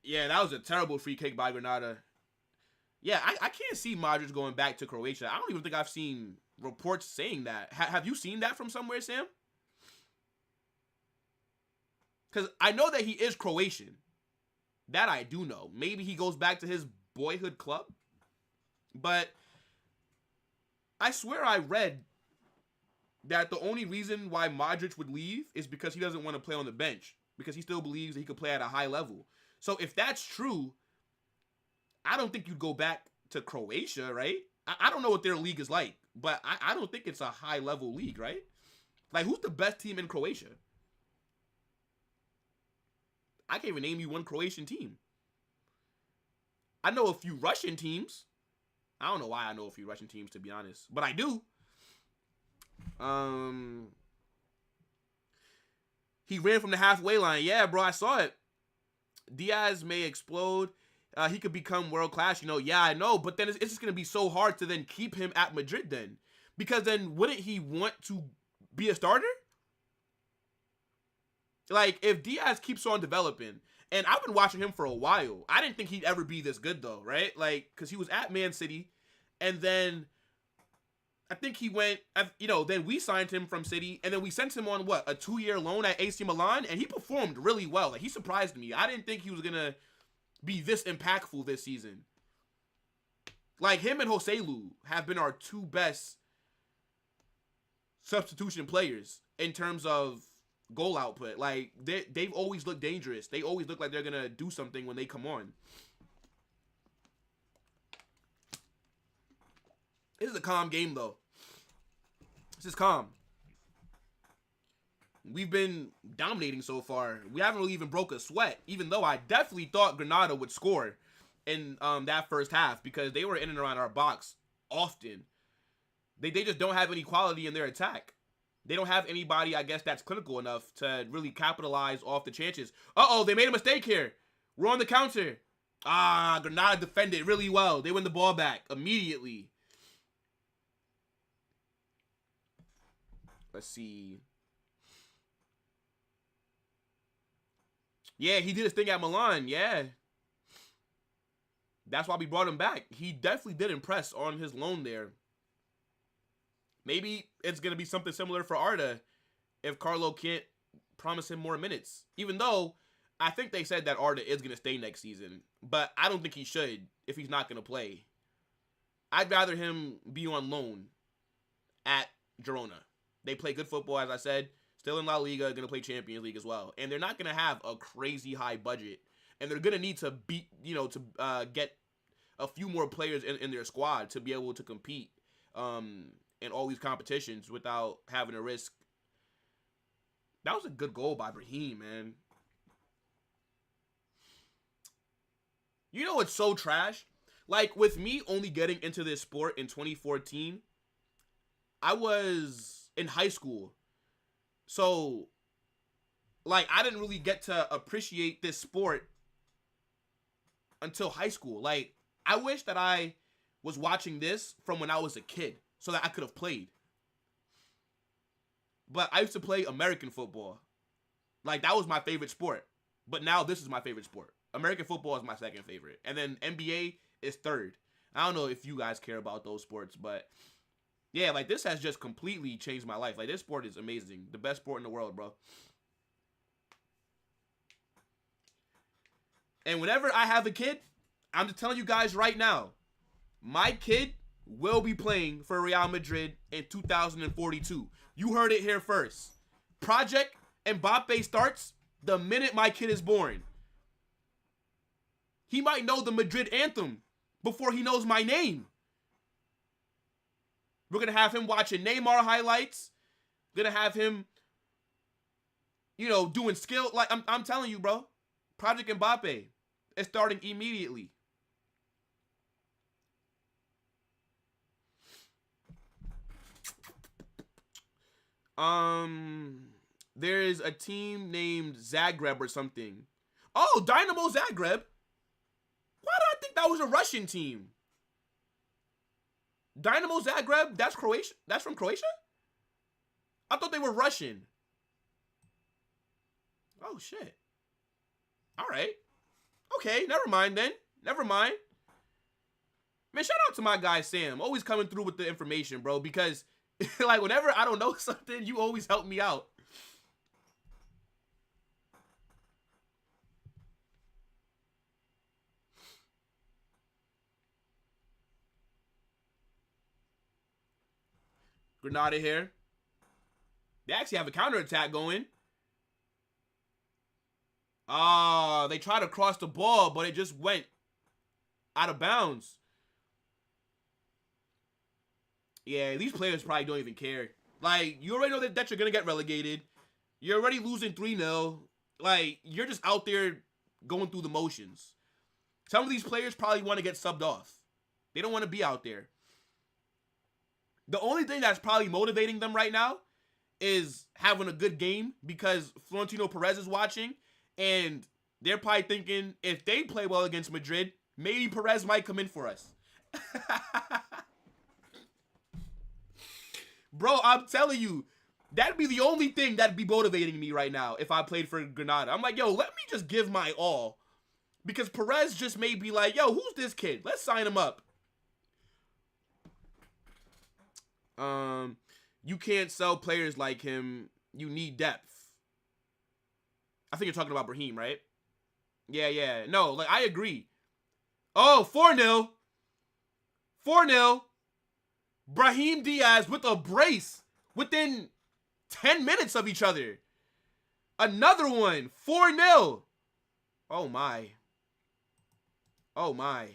Speaker 1: Yeah, that was a terrible free kick by Granada. Yeah, I can't see Modric going back to Croatia. I don't even think I've seen reports saying that. Have you seen that from somewhere, Sam? Because I know that he is Croatian. That I do know. Maybe he goes back to his boyhood club. But I swear I read that the only reason why Modric would leave is because he doesn't want to play on the bench. Because he still believes that he could play at a high level. So if that's true, I don't think you'd go back to Croatia, right? I don't know what their league is like. But I don't think it's a high-level league, right? Like, who's the best team in Croatia? I can't even name you one Croatian team. I know a few Russian teams. I don't know why I know a few Russian teams, to be honest. But I do. He ran from the halfway line. Yeah, bro, I saw it. Diaz may explode. He could become world class. Yeah, I know. But then it's just going to be so hard to then keep him at Madrid then. Because then wouldn't he want to be a starter? Like, if Diaz keeps on developing, and I've been watching him for a while. I didn't think he'd ever be this good, though, right? Like, because he was at Man City, and then I think he went, then we signed him from City, and then we sent him on, a 2-year loan at AC Milan, and he performed really well. Like, he surprised me. I didn't think he was going to be this impactful this season. Like, him and Joselu have been our two best substitution players in terms of goal output. Like, they've always looked dangerous. They always look like they're gonna do something when they come on. This is a calm game, though. This is calm. We've been dominating so far. We haven't really even broke a sweat, even though I definitely thought Granada would score in that first half because they were in and around our box often. They just don't have any quality in their attack. They don't have anybody, I guess, that's clinical enough to really capitalize off the chances. Uh-oh, they made a mistake here. We're on the counter. Granada defended really well. They win the ball back immediately. Let's see. Yeah, he did his thing at Milan. Yeah. That's why we brought him back. He definitely did impress on his loan there. Maybe it's going to be something similar for Arda if Carlo can't promise him more minutes. Even though I think they said that Arda is going to stay next season. But I don't think he should if he's not going to play. I'd rather him be on loan at Girona. They play good football, as I said. Still in La Liga, going to play Champions League as well. And they're not going to have a crazy high budget. And they're going to need to beat, get a few more players in their squad to be able to compete in all these competitions without having to risk. That was a good goal by Brahim, man. You know what's so trash? Like, with me only getting into this sport in 2014, I was in high school. So, like, I didn't really get to appreciate this sport until high school. Like, I wish that I was watching this from when I was a kid so that I could have played. But I used to play American football. Like, that was my favorite sport. But now this is my favorite sport. American football is my second favorite. And then NBA is third. I don't know if you guys care about those sports, but yeah, like, this has just completely changed my life. Like, this sport is amazing. The best sport in the world, bro. And whenever I have a kid, I'm just telling you guys right now, my kid will be playing for Real Madrid in 2042. You heard it here first. Project Mbappe starts the minute my kid is born. He might know the Madrid anthem before he knows my name. We're going to have him watching Neymar highlights. Going to have him, doing skill. Like, I'm telling you, bro. Project Mbappe is starting immediately. There is a team named Zagreb or something. Oh, Dynamo Zagreb. Why did I think that was a Russian team? Dynamo Zagreb, that's Croatia. That's from Croatia? I thought they were Russian. Oh, shit. All right. Okay, never mind then. Never mind. Man, shout out to my guy Sam. Always coming through with the information, bro. Because, like, whenever I don't know something, you always help me out. Granada here. They actually have a counterattack going. They tried to cross the ball, but it just went out of bounds. Yeah, these players probably don't even care. Like, you already know that you're going to get relegated. You're already losing 3-0. Like, you're just out there going through the motions. Some of these players probably want to get subbed off. They don't want to be out there. The only thing that's probably motivating them right now is having a good game because Florentino Perez is watching. And They're probably thinking if they play well against Madrid, maybe Perez might come in for us. Bro, I'm telling you, that'd be the only thing that'd be motivating me right now if I played for Granada. I'm like, yo, let me just give my all. Because Perez just may be like, yo, who's this kid? Let's sign him up. You can't sell players like him. You need depth. I think you're talking about Brahim, right? Yeah. No, like, I agree. Oh, 4-0. 4-0. Brahim Diaz with a brace within 10 minutes of each other. Another one. 4-0. Oh, my. Oh, my.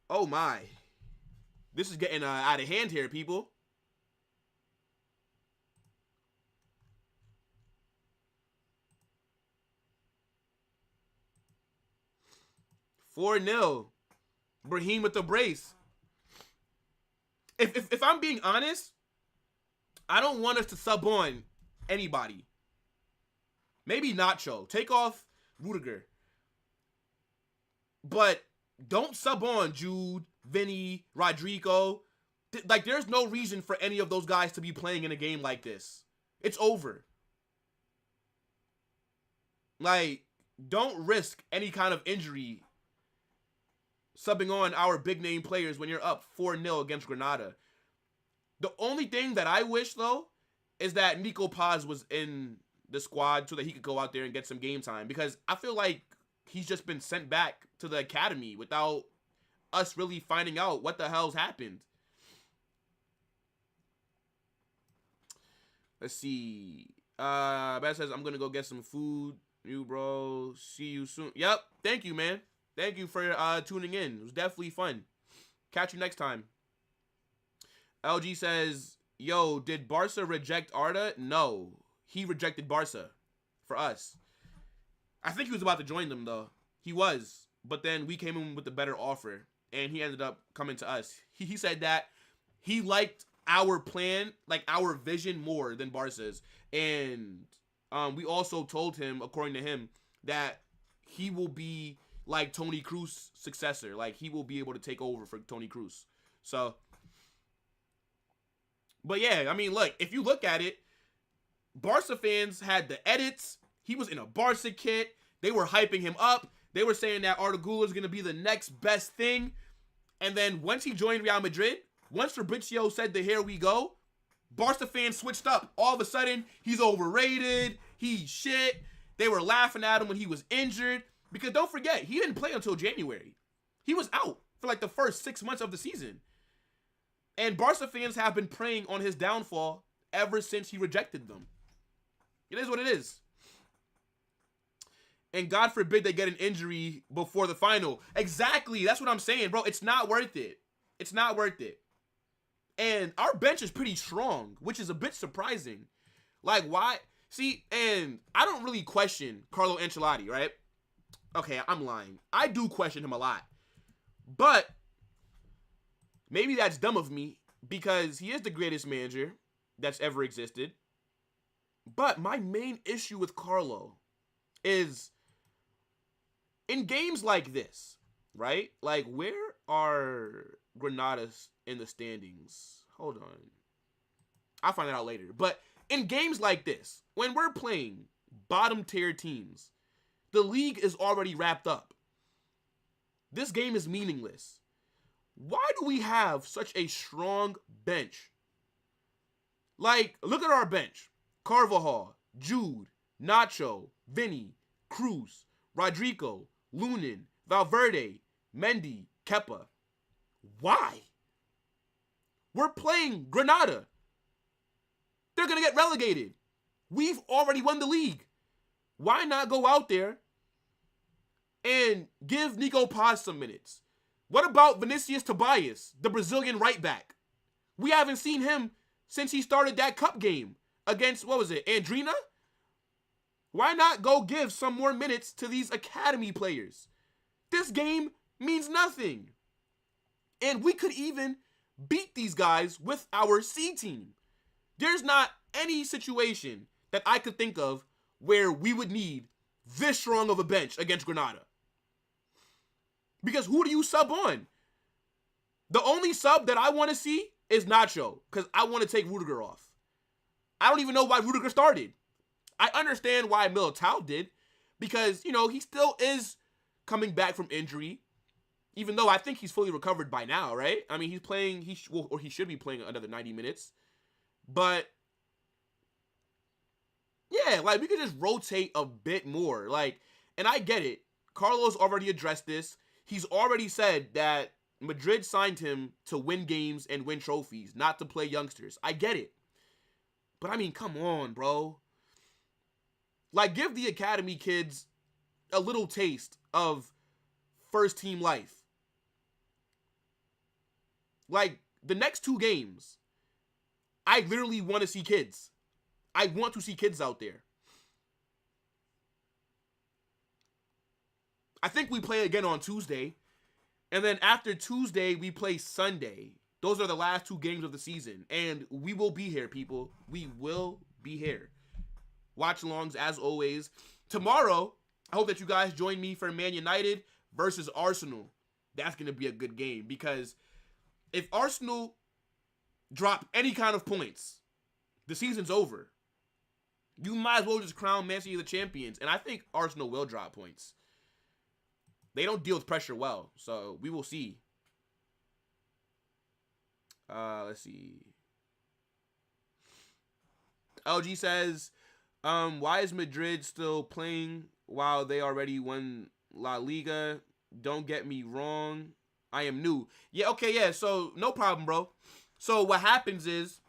Speaker 1: Oh, my. This is getting out of hand here, people. Brahim with the brace. If I'm being honest, I don't want us to sub on anybody. Maybe Nacho. Take off Rudiger. But don't sub on Jude, Vinny, Rodrigo. Like, there's no reason for any of those guys to be playing in a game like this. It's over. Like, don't risk any kind of injury subbing on our big name players when you're up 4-0 against Granada. The only thing that I wish, though, is that Nico Paz was in the squad so that he could go out there and get some game time. Because I feel like he's just been sent back to the academy without us really finding out what the hell's happened. Let's see. Beth says, I'm going to go get some food. You, bro. See you soon. Yep. Thank you, man. Thank you for tuning in. It was definitely fun. Catch you next time. LG says, yo, did Barca reject Arda? No. He rejected Barca for us. I think he was about to join them, though. He was. But then we came in with a better offer. And he ended up coming to us. He said that he liked our plan, like our vision, more than Barca's. And we also told him, according to him, that he will be like Toni Kroos' successor. Like, he will be able to take over for Toni Kroos. So, but yeah, I mean, look, if you look at it, Barca fans had the edits. He was in a Barca kit. They were hyping him up. They were saying that Arda Güler is going to be the next best thing. And then once he joined Real Madrid, once Fabrizio said the here we go, Barca fans switched up. All of a sudden, he's overrated. He's shit. They were laughing at him when he was injured. Because don't forget, he didn't play until January. He was out for like the first 6 months of the season. And Barca fans have been preying on his downfall ever since he rejected them. It is what it is. And God forbid they get an injury before the final. Exactly. That's what I'm saying, bro. It's not worth it. It's not worth it. And our bench is pretty strong, which is a bit surprising. Like, why? See, and I don't really question Carlo Ancelotti, right? Okay, I'm lying. I do question him a lot. But maybe that's dumb of me because he is the greatest manager that's ever existed. But my main issue with Carlo is in games like this, right? Like, where are Granada's in the standings? Hold on. I'll find that out later. But in games like this, when we're playing bottom tier teams, the league is already wrapped up. This game is meaningless. Why do we have such a strong bench? Like, look at our bench. Carvajal, Jude, Nacho, Vinny, Cruz, Rodrigo, Lunin, Valverde, Mendy, Kepa. Why? We're playing Granada. They're going to get relegated. We've already won the league. Why not go out there and give Nico Paz some minutes? What about Vinicius Tobias, the Brazilian right back? We haven't seen him since he started that cup game against, what was it, Andrina? Why not go give some more minutes to these academy players? This game means nothing. And we could even beat these guys with our C team. There's not any situation that I could think of where we would need this strong of a bench against Granada. Because who do you sub on? The only sub that I want to see is Nacho, because I want to take Rudiger off. I don't even know why Rudiger started. I understand why Militao did, because, you know, he still is coming back from injury, even though I think he's fully recovered by now, right? I mean, he's playing, he should be playing another 90 minutes. But, yeah, like, we could just rotate a bit more. Like, and I get it. Carlos already addressed this. He's already said that Madrid signed him to win games and win trophies, not to play youngsters. I get it. But, I mean, come on, bro. Like, give the academy kids a little taste of first-team life. Like, the next 2 games, I literally want to see kids. I want to see kids out there. I think we play again on Tuesday. And then after Tuesday, we play Sunday. Those are the last 2 games of the season. And we will be here, people. We will be here. Watch-alongs, as always. Tomorrow, I hope that you guys join me for Man United versus Arsenal. That's going to be a good game. Because if Arsenal drop any kind of points, the season's over. You might as well just crown Man City the champions. And I think Arsenal will drop points. They don't deal with pressure well, so we will see. Let's see. LG says, why is Madrid still playing while they already won La Liga? Don't get me wrong. I am new. Yeah, okay, yeah, so no problem, bro. So what happens is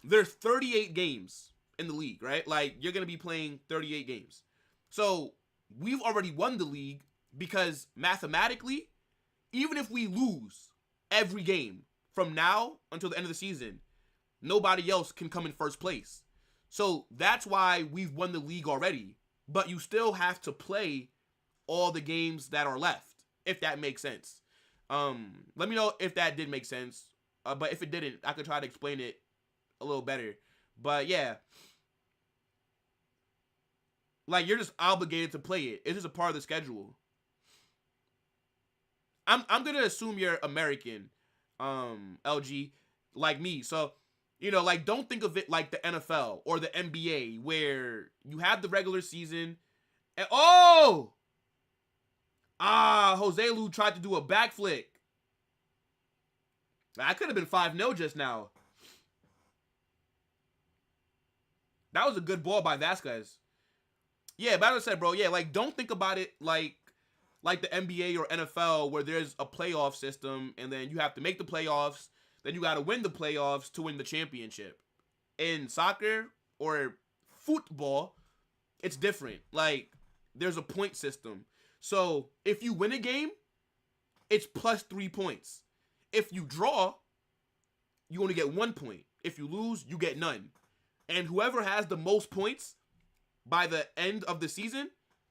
Speaker 1: there's 38 games in the league, right? Like, you're going to be playing 38 games. So we've already won the league. Because mathematically, even if we lose every game from now until the end of the season, nobody else can come in first place. So that's why we've won the league already. But you still have to play all the games that are left, if that makes sense. Let me know if that did make sense. But if it didn't, I could try to explain it a little better. But yeah. Like, you're just obligated to play it. It's just a part of the schedule. I'm gonna assume you're American, LG, like me. So, you know, like, don't think of it like the NFL or the NBA where you have the regular season and Jose Lu tried to do a backflip. I could have been 5-0 just now. That was a good ball by Vasquez. Yeah, but as I said, bro, yeah, like, don't think about it like the NBA or NFL where there's a playoff system and then you have to make the playoffs, then you got to win the playoffs to win the championship. In soccer or football, it's different. Like, there's a point system. So, if you win a game, it's plus 3 points. If you draw, you only get 1 point. If you lose, you get none. And whoever has the most points by the end of the season,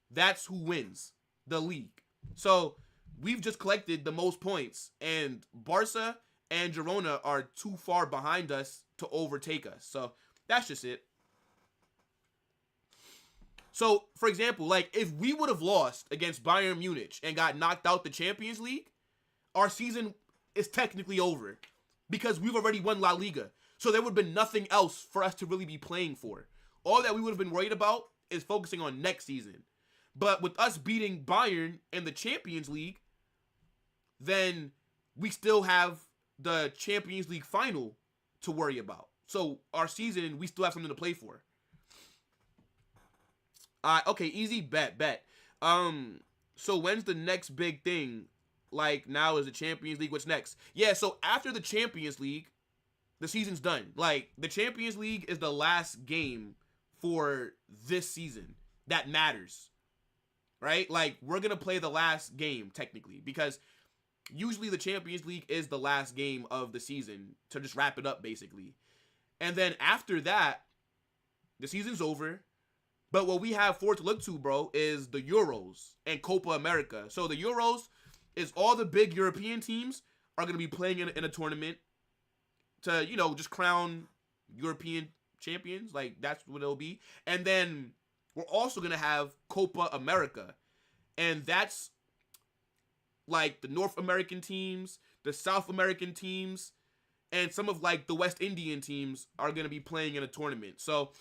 Speaker 1: that's who wins the league. So, we've just collected the most points, and Barca and Girona are too far behind us to overtake us. So, that's just it. So, for example, like, if we would have lost against Bayern Munich and got knocked out the Champions League, our season is technically over because we've already won La Liga. So, there would have been nothing else for us to really be playing for. All that we would have been worried about is focusing on next season. But with us beating Bayern in the Champions League, then we still have the Champions League final to worry about. So our season, we still have something to play for. Okay, easy bet. So when's the next big thing? Like, now is the Champions League. What's next? Yeah, so after the Champions League, the season's done. Like, the Champions League is the last game for this season that matters. Right? Like, we're going to play the last game, technically, because usually the Champions League is the last game of the season to just wrap it up, basically. And then after that, the season's over. But what we have forward to look to, bro, is the Euros and Copa America. So the Euros is all the big European teams are going to be playing in a tournament to, you know, just crown European champions. Like, that's what it'll be. And then we're also going to have Copa America. And that's like the North American teams, the South American teams, and some of like the West Indian teams are going to be playing in a tournament. So,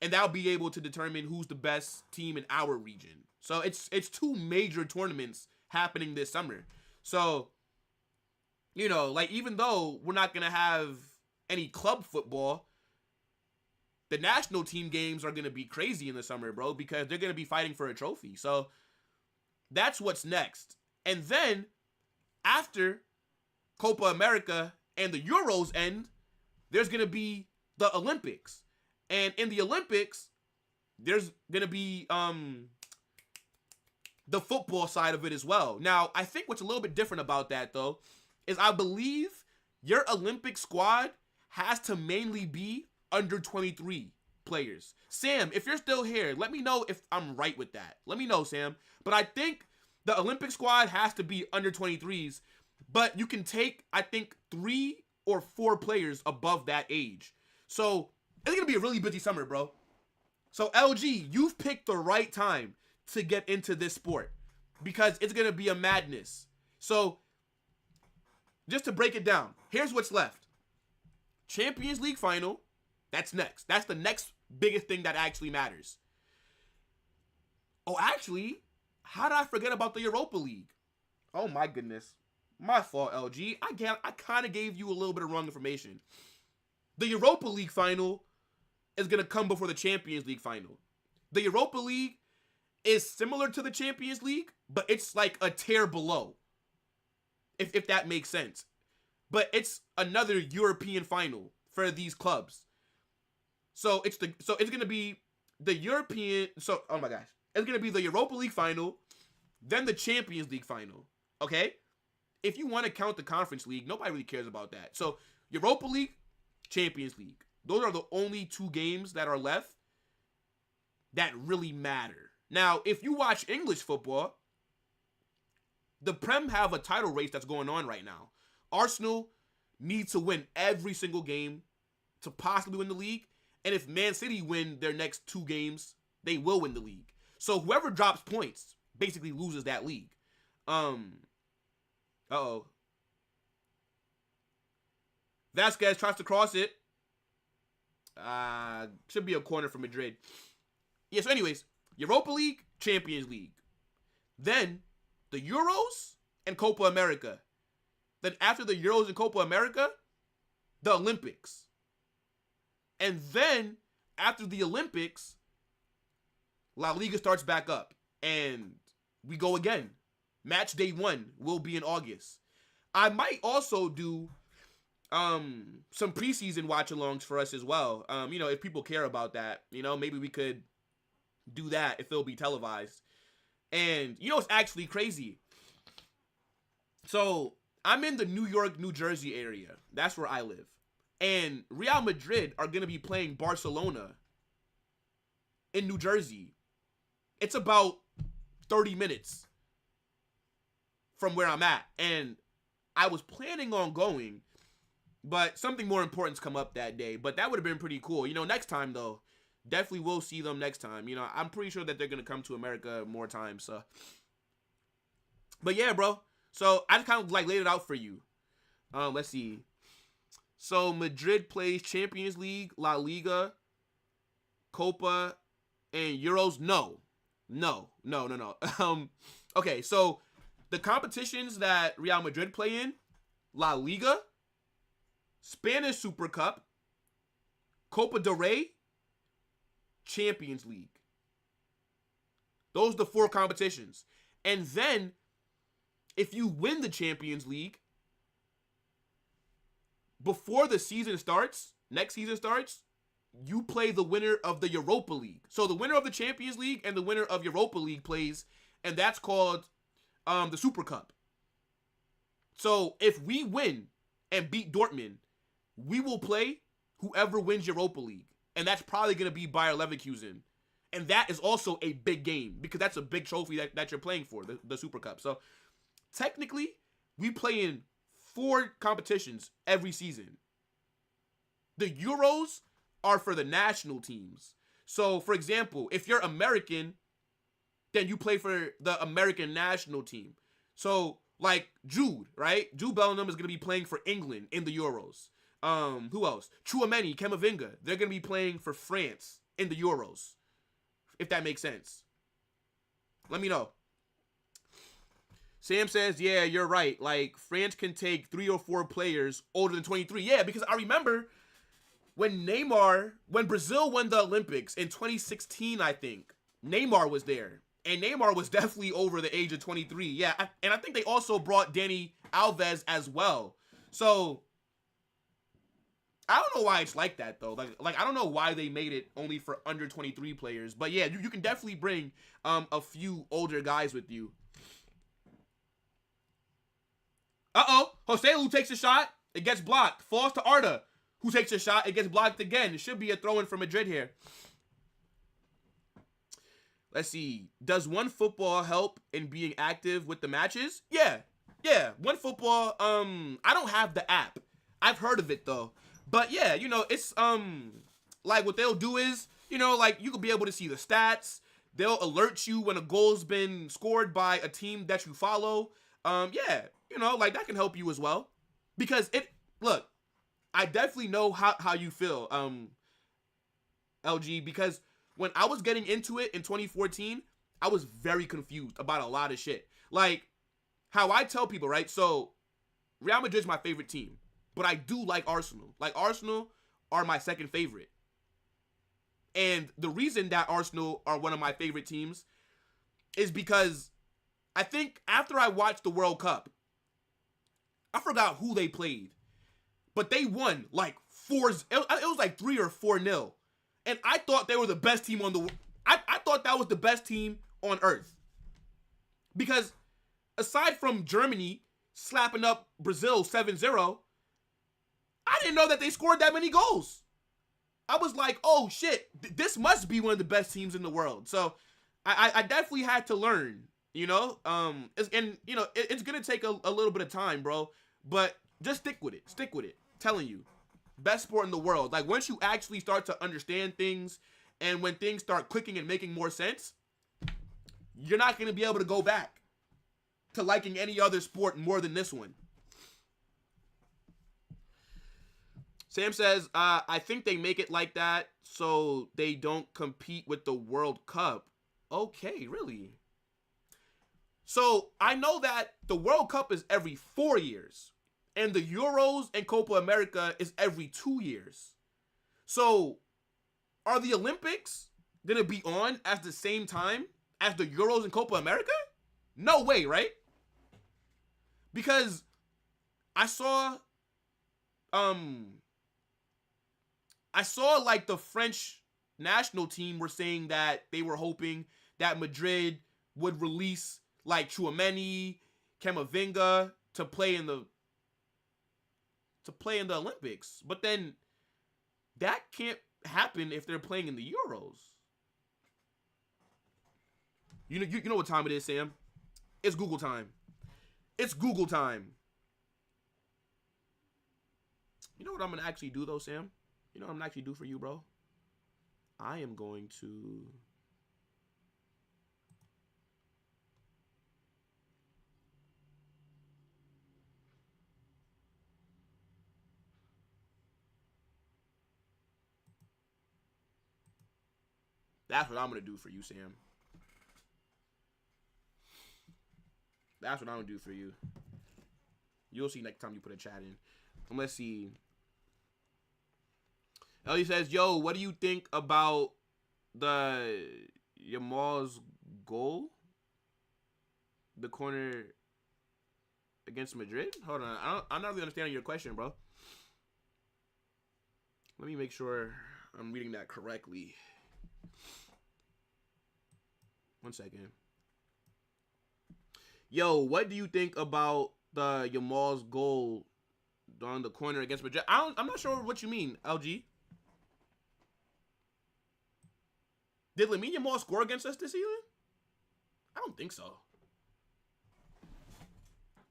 Speaker 1: and that'll be able to determine who's the best team in our region. So it's two major tournaments happening this summer. So, you know, like even though we're not going to have any club football, the national team games are going to be crazy in the summer, bro, because they're going to be fighting for a trophy. So that's what's next. And then after Copa America and the Euros end, there's going to be the Olympics. And in the Olympics, there's going to be the football side of it as well. Now, I think what's a little bit different about that, though, is I believe your Olympic squad has to mainly be under 23 players. Sam, if you're still here, let me know if I'm right with that. Let me know, Sam. But I think the Olympic squad has to be under 23s, but you can take, I think, 3 or 4 players above that age. So it's going to be a really busy summer, bro. So LG, you've picked the right time to get into this sport because it's going to be a madness. So just to break it down, here's what's left. Champions League final, that's next. That's the next biggest thing that actually matters. Oh, actually, how did I forget about the Europa League? Oh my goodness. My fault, LG. I kind of gave you a little bit of wrong information. The Europa League final is going to come before the Champions League final. The Europa League is similar to the Champions League, but it's like a tier below. If that makes sense. But it's another European final for these clubs. So it's going to be the European, oh my gosh. It's going to be the Europa League final, then the Champions League final. Okay? If you want to count the Conference League, nobody really cares about that. So Europa League, Champions League. Those are the only 2 games that are left that really matter. Now, if you watch English football, the Prem have a title race that's going on right now. Arsenal needs to win every single game to possibly win the league. And if Man City win their next 2 games, they will win the league. So whoever drops points basically loses that league. Uh-oh. Vasquez tries to cross it. Should be a corner for Madrid. Yeah, so anyways, Europa League, Champions League. Then the Euros and Copa America. Then after the Euros and Copa America, the Olympics. And then after the Olympics, La Liga starts back up. And we go again. Match day 1 will be in August. I might also do some preseason watch-alongs for us as well. You know, if people care about that, you know, maybe we could do that if it'll be televised. And, you know, it's actually crazy. So, I'm in the New York, New Jersey area. That's where I live. And Real Madrid are going to be playing Barcelona in New Jersey. It's about 30 minutes from where I'm at. And I was planning on going, but something more important's come up that day. But that would have been pretty cool. You know, next time, though, definitely will see them next time. You know, I'm pretty sure that they're going to come to America more times. So, but yeah, bro. So, I just kind of like laid it out for you. Let's see. So, Madrid plays Champions League, La Liga, Copa, and Euros. No. Okay, so the competitions that Real Madrid play in, La Liga, Spanish Super Cup, Copa del Rey, Champions League. Those are the 4 competitions. And then, if you win the Champions League, before the season starts, next season starts, you play the winner of the Europa League. So the winner of the Champions League and the winner of Europa League plays, and that's called the Super Cup. So if we win and beat Dortmund, we will play whoever wins Europa League. And that's probably going to be Bayer Leverkusen. And that is also a big game because that's a big trophy that you're playing for, the Super Cup. So technically, we play in 4 competitions every season. The Euros are for the national teams. So, for example, if you're American, then you play for the American national team. So, like Jude, right? Jude Bellingham is going to be playing for England in the Euros. Who else? Chouameni, Camavinga. They're going to be playing for France in the Euros. If that makes sense. Let me know. Sam says, yeah, you're right. Like, France can take 3 or 4 players older than 23. Yeah, because I remember when Brazil won the Olympics in 2016, I think, Neymar was there. And Neymar was definitely over the age of 23. Yeah, and I think they also brought Dani Alves as well. So, I don't know why it's like that, though. Like I don't know why they made it only for under 23 players. But yeah, you can definitely bring a few older guys with you. Joselu takes a shot. It gets blocked. Falls to Arda, who takes a shot. It gets blocked again. It should be a throw-in for Madrid here. Let's see. Does one football help in being active with the matches? Yeah. One football. I don't have the app. I've heard of it though. But yeah, it's like what they'll do is, like you could be able to see the stats. They'll alert you when a goal's been scored by a team that you follow. Yeah, like that can help you as well. Because look, I definitely know how you feel, LG, because when I was getting into it in 2014, I was very confused about a lot of shit. Like, how I tell people, right? So, Real Madrid's my favorite team. But I do like Arsenal. Like, Arsenal are my second favorite. And the reason that Arsenal are one of my favorite teams is because I think after I watched the World Cup, I forgot who they played. But they won, like, it was like 3 or 4-0. And I thought they were the best team on the... I thought that was the best team on earth. Because aside from Germany slapping up Brazil 7-0, I didn't know that they scored that many goals. I was like, oh shit, this must be one of the best teams in the world. So I definitely had to learn, it's going to take a little bit of time, bro. But just stick with it. Stick with it. Telling you. Best sport in the world. Like, once you actually start to understand things and when things start clicking and making more sense, you're not going to be able to go back to liking any other sport more than this one. Sam says, I think they make it like that so they don't compete with the World Cup. Okay, really? So, I know that the World Cup is every 4 years. And the Euros and Copa America is every 2 years. So, are the Olympics going to be on at the same time as the Euros and Copa America? No way, right? Because I saw like the French national team were saying that they were hoping that Madrid would release like Chouameni, Camavinga to play in the Olympics. But then that can't happen if they're playing in the Euros. You know what time it is, Sam? It's Google time. It's Google time. You know what I'm going to actually do, though, Sam? You know what I'm going to actually do for you, bro? I am going to... That's what I'm going to do for you, Sam. That's what I'm going to do for you. You'll see next time you put a chat in. Let's see. Ellie says, yo, what do you think about the Yamal's goal? The corner against Madrid? Hold on. I'm not really understanding your question, bro. Let me make sure I'm reading that correctly. 1 second. Yo, what do you think about the Yamal's goal on the corner against Madrid? I'm not sure what you mean, LG. Did Lamine Yamal score against us this season? I don't think so.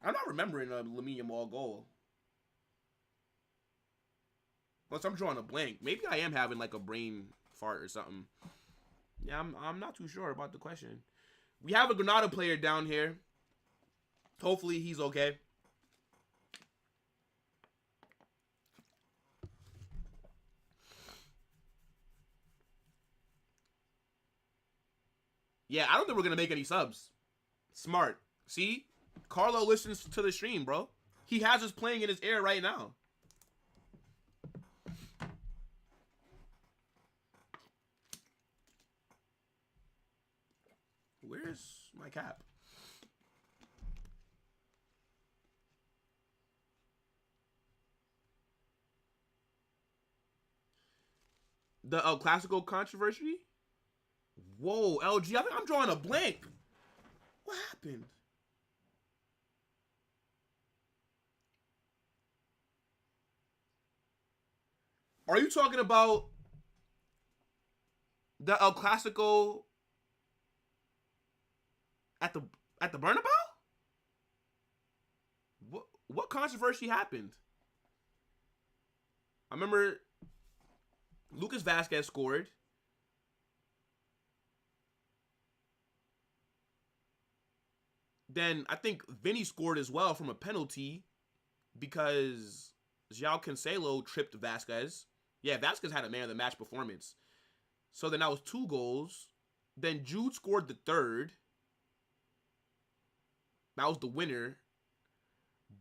Speaker 1: I'm not remembering a Lamine Yamal goal. Unless I'm drawing a blank. Maybe I am having like a brain fart or something. Yeah, I'm not too sure about the question. We have a Granada player down here. Hopefully he's okay. Yeah, I don't think we're going to make any subs. Smart. See? Carlo listens to the stream, bro. He has us playing in his ear right now. Where's my cap? The El Clasico controversy? Whoa, LG, I think I'm drawing a blank. What happened? Are you talking about the El Clasico at the Bernabeu? What controversy happened? I remember Lucas Vazquez scored. Then I think Vinny scored as well from a penalty because João Cancelo tripped Vazquez. Yeah, Vazquez had a man of the match performance. So then that was 2 goals. Then Jude scored the 3rd. That was the winner.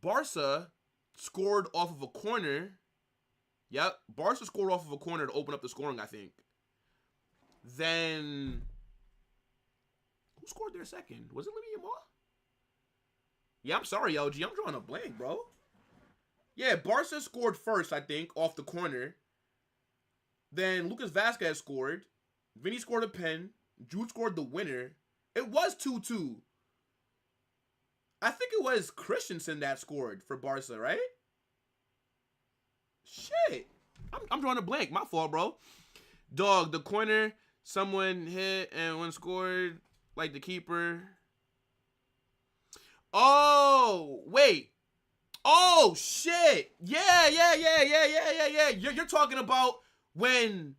Speaker 1: Barca scored off of a corner. Yep, Barca scored off of a corner to open up the scoring, I think. Then who scored their second? Was it Lamine Yamal? Yeah, I'm sorry, LG. I'm drawing a blank, bro. Yeah, Barca scored first, I think, off the corner. Then Lucas Vazquez scored. Vinny scored a pen. Jude scored the winner. It was 2-2. I think it was Christensen that scored for Barca, right? Shit. I'm drawing a blank. My fault, bro. Dog, the corner, someone hit and one scored, like the keeper. Oh, wait. Oh, shit. Yeah. You're talking about when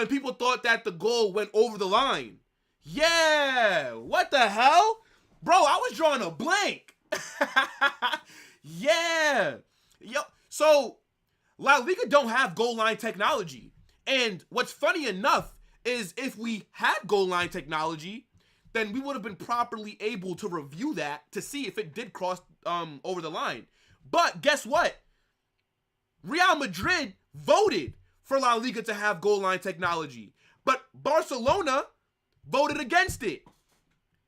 Speaker 1: people thought that the goal went over the line. Yeah. What the hell? Bro, I was drawing a blank. Yeah. Yo, so La Liga don't have goal line technology. And what's funny enough is if we had goal line technology, then we would have been properly able to review that to see if it did cross over the line. But guess what? Real Madrid voted for La Liga to have goal line technology, but Barcelona voted against it.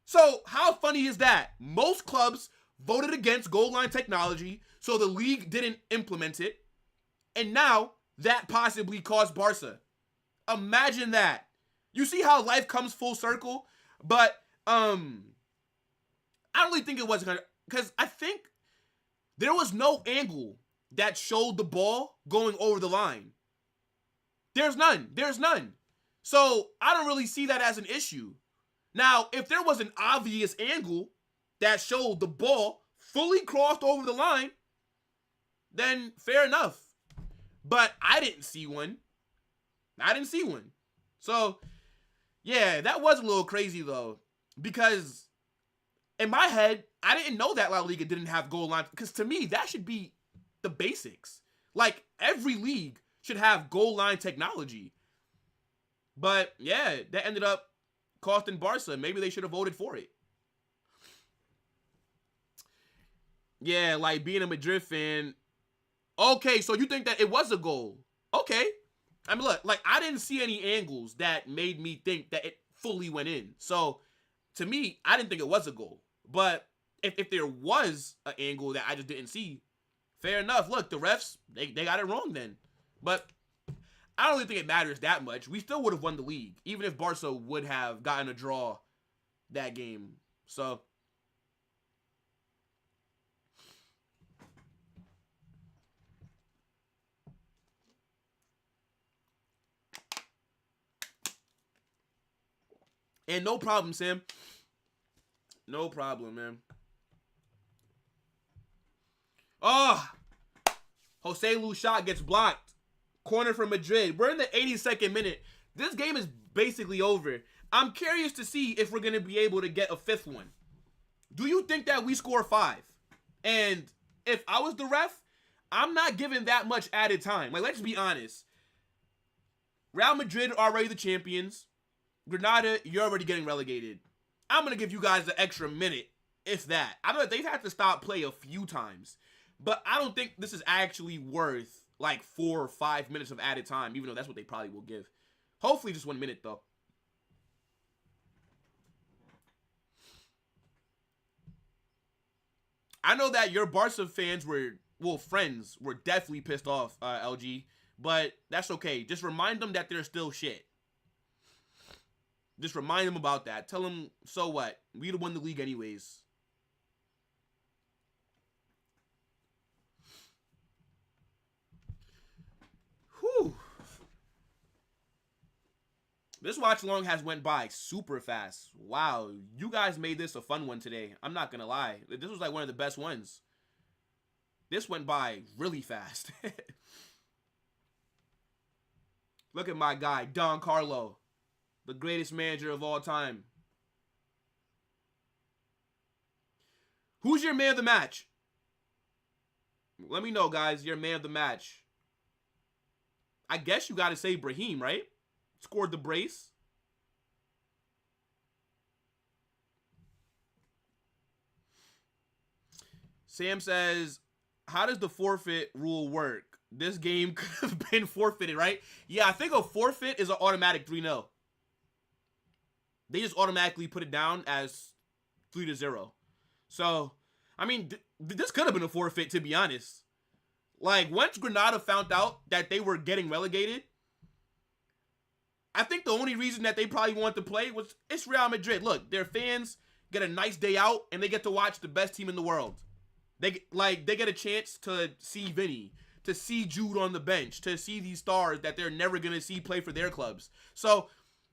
Speaker 1: So how funny is that? Most clubs voted against goal line technology, so the league didn't implement it, and now that possibly caused Barca. Imagine that. You see how life comes full circle? But I don't really think it was gonna, because I think there was no angle that showed the ball going over the line. There's none. So I don't really see that as an issue. Now, if there was an obvious angle that showed the ball fully crossed over the line, then fair enough. But I didn't see one. So, yeah, that was a little crazy, though. Because in my head, I didn't know that La Liga didn't have goal line. Because to me, that should be the basics. Like, every league should have goal line technology. But, yeah, that ended up costing Barca. Maybe they should have voted for it. Yeah, like being a Madrid fan. Okay, so you think that it was a goal. Okay. I mean, look, like, I didn't see any angles that made me think that it fully went in. So, to me, I didn't think it was a goal. But if there was an angle that I just didn't see, fair enough. Look, the refs, they got it wrong then. But I don't really think it matters that much. We still would have won the league, even if Barca would have gotten a draw that game. So, and no problem, Sam. No problem, man. Oh, Jose Lu shot gets blocked. Corner for Madrid. We're in the 82nd minute. This game is basically over. I'm curious to see if we're going to be able to get a fifth one. Do you think that we score 5? And if I was the ref, I'm not giving that much added time. Like, let's be honest. Real Madrid are already the champions. Granada, you're already getting relegated. I'm going to give you guys an extra minute, if that. I know that they've had to stop play a few times. But I don't think this is actually worth, like, 4 or 5 minutes of added time, even though that's what they probably will give. Hopefully just 1 minute, though. I know that your Barca fans were, well, friends were definitely pissed off, LG. But that's okay. Just remind them that they're still shit. Just remind them about that. Tell them, so what? We'd have won the league anyways. Whew. This watch along has went by super fast. Wow, you guys made this a fun one today. I'm not gonna lie. This was like one of the best ones. This went by really fast. Look at my guy, Don Carlo, the greatest manager of all time. Who's your man of the match? Let me know, guys, your man of the match. I guess you got to say Brahim, right? Scored the brace. Sam says, how does the forfeit rule work? This game could have been forfeited, right? Yeah, I think a forfeit is an automatic 3-0. They just automatically put it down as 3-0. So, I mean, this could have been a forfeit, to be honest. Like, once Granada found out that they were getting relegated, I think the only reason that they probably wanted to play was it's Real Madrid. Look, their fans get a nice day out, and they get to watch the best team in the world. They get a chance to see Vinny, to see Jude on the bench, to see these stars that they're never going to see play for their clubs. So,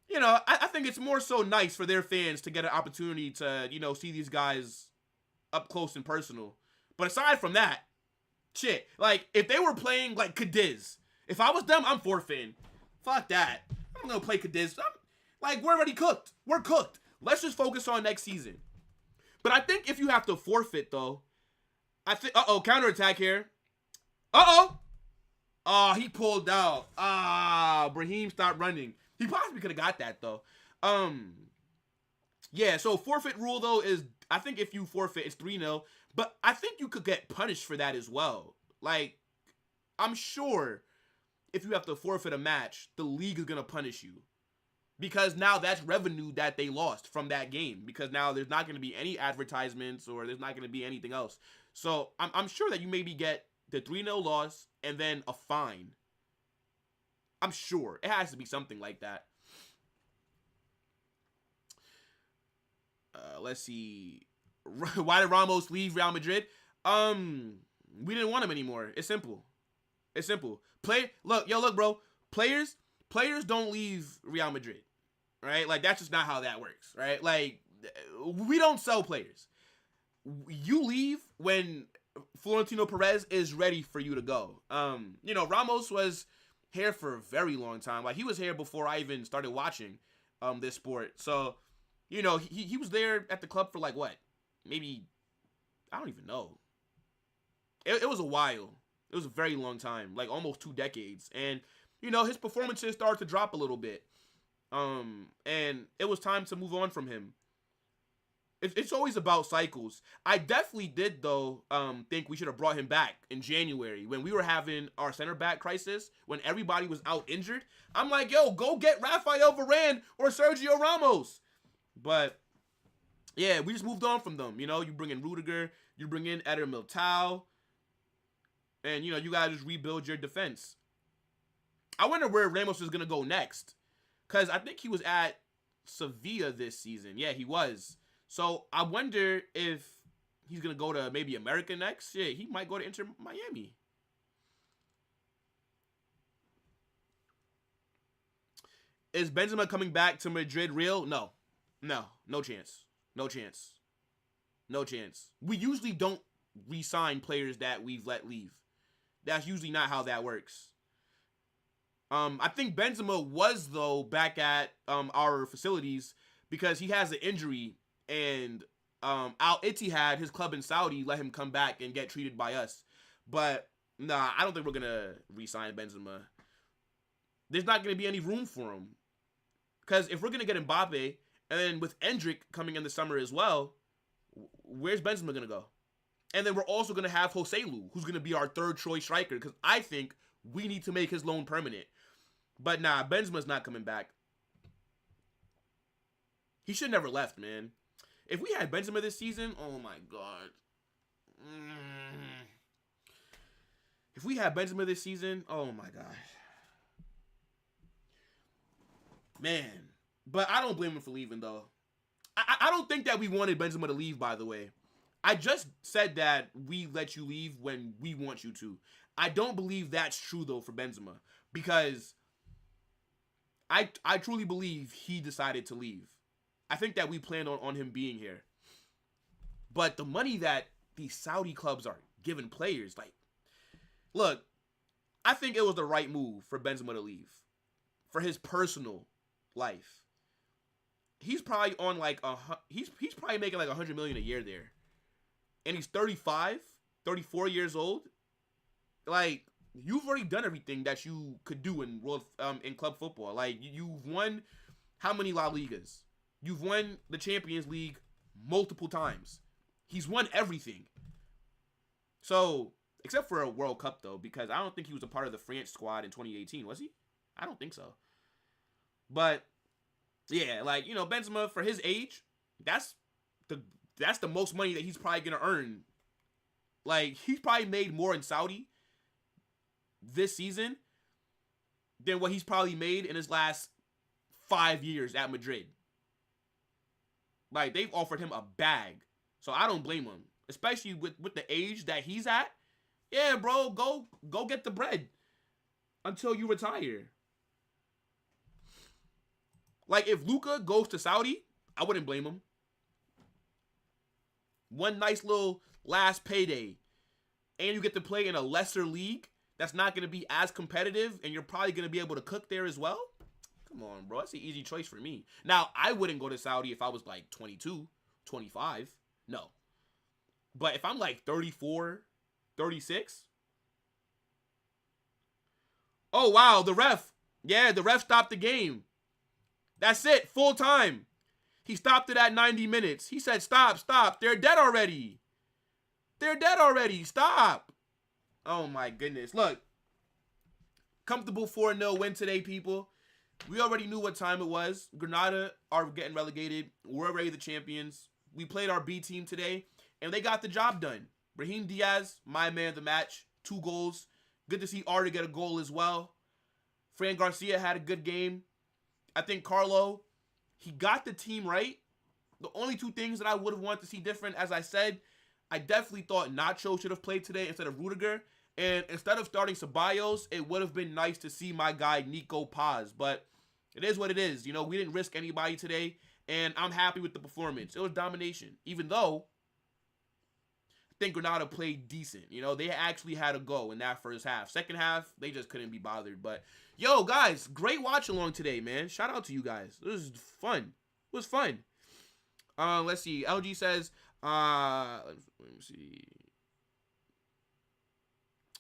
Speaker 1: you know, I think it's more so nice for their fans to get an opportunity to, you know, see these guys up close and personal. But aside from that, shit, like, if they were playing, like, Cadiz, if I was them, I'm forfeiting. Fuck that. I'm going to play Cadiz. Like, we're already cooked. We're cooked. Let's just focus on next season. But I think if you have to forfeit, though, I think, counterattack here. Oh, he pulled out. Brahim stopped running. He possibly could have got that, though. Yeah, so forfeit rule, though, is, I think if you forfeit, it's 3-0. But I think you could get punished for that as well. Like, I'm sure if you have to forfeit a match, the league is going to punish you. Because now that's revenue that they lost from that game. Because now there's not going to be any advertisements or there's not going to be anything else. So I'm sure that you maybe get the 3-0 loss and then a fine. I'm sure. It has to be something like that. Let's see. Why did Ramos leave Real Madrid? We didn't want him anymore. It's simple. It's simple. Look, bro. Players don't leave Real Madrid. Right? Like, that's just not how that works. Right? Like, we don't sell players. You leave when Florentino Perez is ready for you to go. You know, Ramos was here for a very long time. Like, he was here before I even started watching this sport. So, you know, he was there at the club for, like, what? Maybe, I don't even know. It was a while. It was a very long time, like almost 2 decades. And, you know, his performances started to drop a little bit. And it was time to move on from him. It's always about cycles. I definitely did, though, think we should have brought him back in January when we were having our center back crisis, when everybody was out injured. I'm like, yo, go get Rafael Varane or Sergio Ramos. But, yeah, we just moved on from them. You know, you bring in Rudiger, you bring in Eder Militao, and, you know, you guys just rebuild your defense. I wonder where Ramos is going to go next, because I think he was at Sevilla this season. Yeah, he was. So I wonder if he's going to go to maybe America next. Yeah, he might go to Inter Miami. Is Benzema coming back to Madrid real? No. No chance. No chance. No chance. We usually don't re-sign players that we've let leave. That's usually not how that works. I think Benzema was though back at our facilities because he has an injury, and Al Ittihad, his club in Saudi, let him come back and get treated by us. But nah, I don't think we're gonna re-sign Benzema. There's not gonna be any room for him because if we're gonna get Mbappe and then with Endrick coming in the summer as well, where's Benzema gonna go? And then we're also gonna have Joselu, who's gonna be our third choice striker because I think we need to make his loan permanent. But nah, Benzema's not coming back. He should never left, man. If we had Benzema this season, oh my god. If we had Benzema this season, oh my gosh. Man. But I don't blame him for leaving, though. I don't think that we wanted Benzema to leave, by the way. I just said that we let you leave when we want you to. I don't believe that's true, though, for Benzema. Because I truly believe he decided to leave. I think that we planned on him being here. But the money that these Saudi clubs are giving players, like, look, I think it was the right move for Benzema to leave. For his personal life. He's probably on like, he's probably making like $100 million a year there. And he's 35, 34 years old. Like, you've already done everything that you could do in club football. Like, you've won how many La Ligas? You've won the Champions League multiple times. He's won everything. So, except for a World Cup, though, because I don't think he was a part of the France squad in 2018, was he? I don't think so. But, yeah, like, you know, Benzema, for his age, that's the most money that he's probably going to earn. Like, he's probably made more in Saudi this season than what he's probably made in his last 5 years at Madrid. Like, they've offered him a bag. So I don't blame him. Especially with the age that he's at. Yeah, bro, go get the bread until you retire. Like, if Luka goes to Saudi, I wouldn't blame him. One nice little last payday. And you get to play in a lesser league that's not going to be as competitive, and you're probably going to be able to cook there as well. Come on, bro. That's an easy choice for me. Now, I wouldn't go to Saudi if I was like 22, 25. No. But if I'm like 34, 36. Oh, wow. The ref. Yeah, the ref stopped the game. That's it. Full time. He stopped it at 90 minutes. He said, stop, stop. They're dead already. They're dead already. Stop. Oh, my goodness. Look. Comfortable 4-0 win today, people. We already knew what time it was. Granada are getting relegated. We're already the champions. We played our B team today, and they got the job done. Brahim Diaz, my man of the match, 2 goals. Good to see Arda get a goal as well. Fran Garcia had a good game. I think Carlo, he got the team right. The only 2 things that I would have wanted to see different, as I said, I definitely thought Nacho should have played today instead of Rudiger. And instead of starting Ceballos, it would have been nice to see my guy Nico Paz. But it is what it is. You know, we didn't risk anybody today, and I'm happy with the performance. It was domination, even though I think Granada played decent. You know, they actually had a go in that first half. Second half, they just couldn't be bothered. But, yo, guys, great watch-along today, man. Shout out to you guys. It was fun. It was fun. Let's see. LG says, let me see.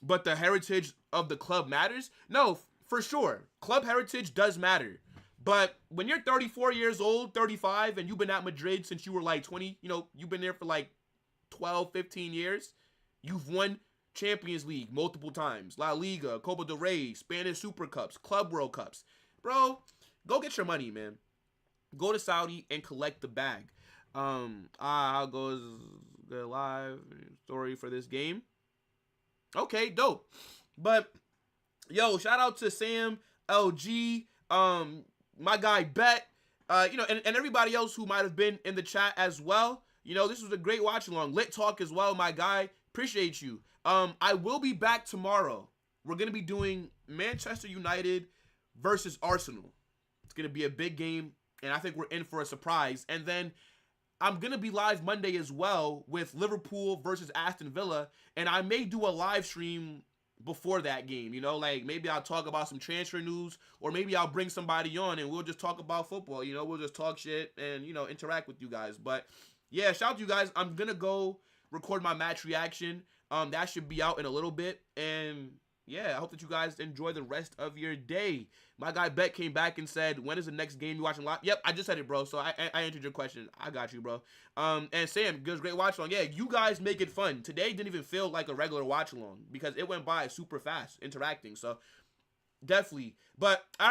Speaker 1: But the heritage of the club matters? No, for sure. Club heritage does matter. But when you're 34 years old, 35, and you've been at Madrid since you were like 20, you know, you've been there for like 12, 15 years. You've won Champions League multiple times. La Liga, Copa del Rey, Spanish Super Cups, Club World Cups. Bro, go get your money, man. Go to Saudi and collect the bag. How goes the live story for this game? Okay, dope. But, yo, shout out to Sam, LG, my guy Bet, you know, and everybody else who might have been in the chat as well. You know, this was a great watch along. Lit Talk as well, my guy. Appreciate you. I will be back tomorrow. We're going to be doing Manchester United versus Arsenal. It's going to be a big game, and I think we're in for a surprise. And then I'm going to be live Monday as well with Liverpool versus Aston Villa, and I may do a live stream before that game. You know, like maybe I'll talk about some transfer news, or maybe I'll bring somebody on and we'll just talk about football. You know, we'll just talk shit and interact with you guys. But yeah, shout out to you guys. I'm gonna go record my match reaction. That should be out in a little bit, and yeah, I hope that you guys enjoy the rest of your day. My guy Beck came back and said, "When is the next game you watching live?" Yep, I just said it, bro. So I answered your question. I got you, bro. And Sam, good, great watch along. Yeah, you guys make it fun. Today didn't even feel like a regular watch along because it went by super fast interacting. So definitely. But all right.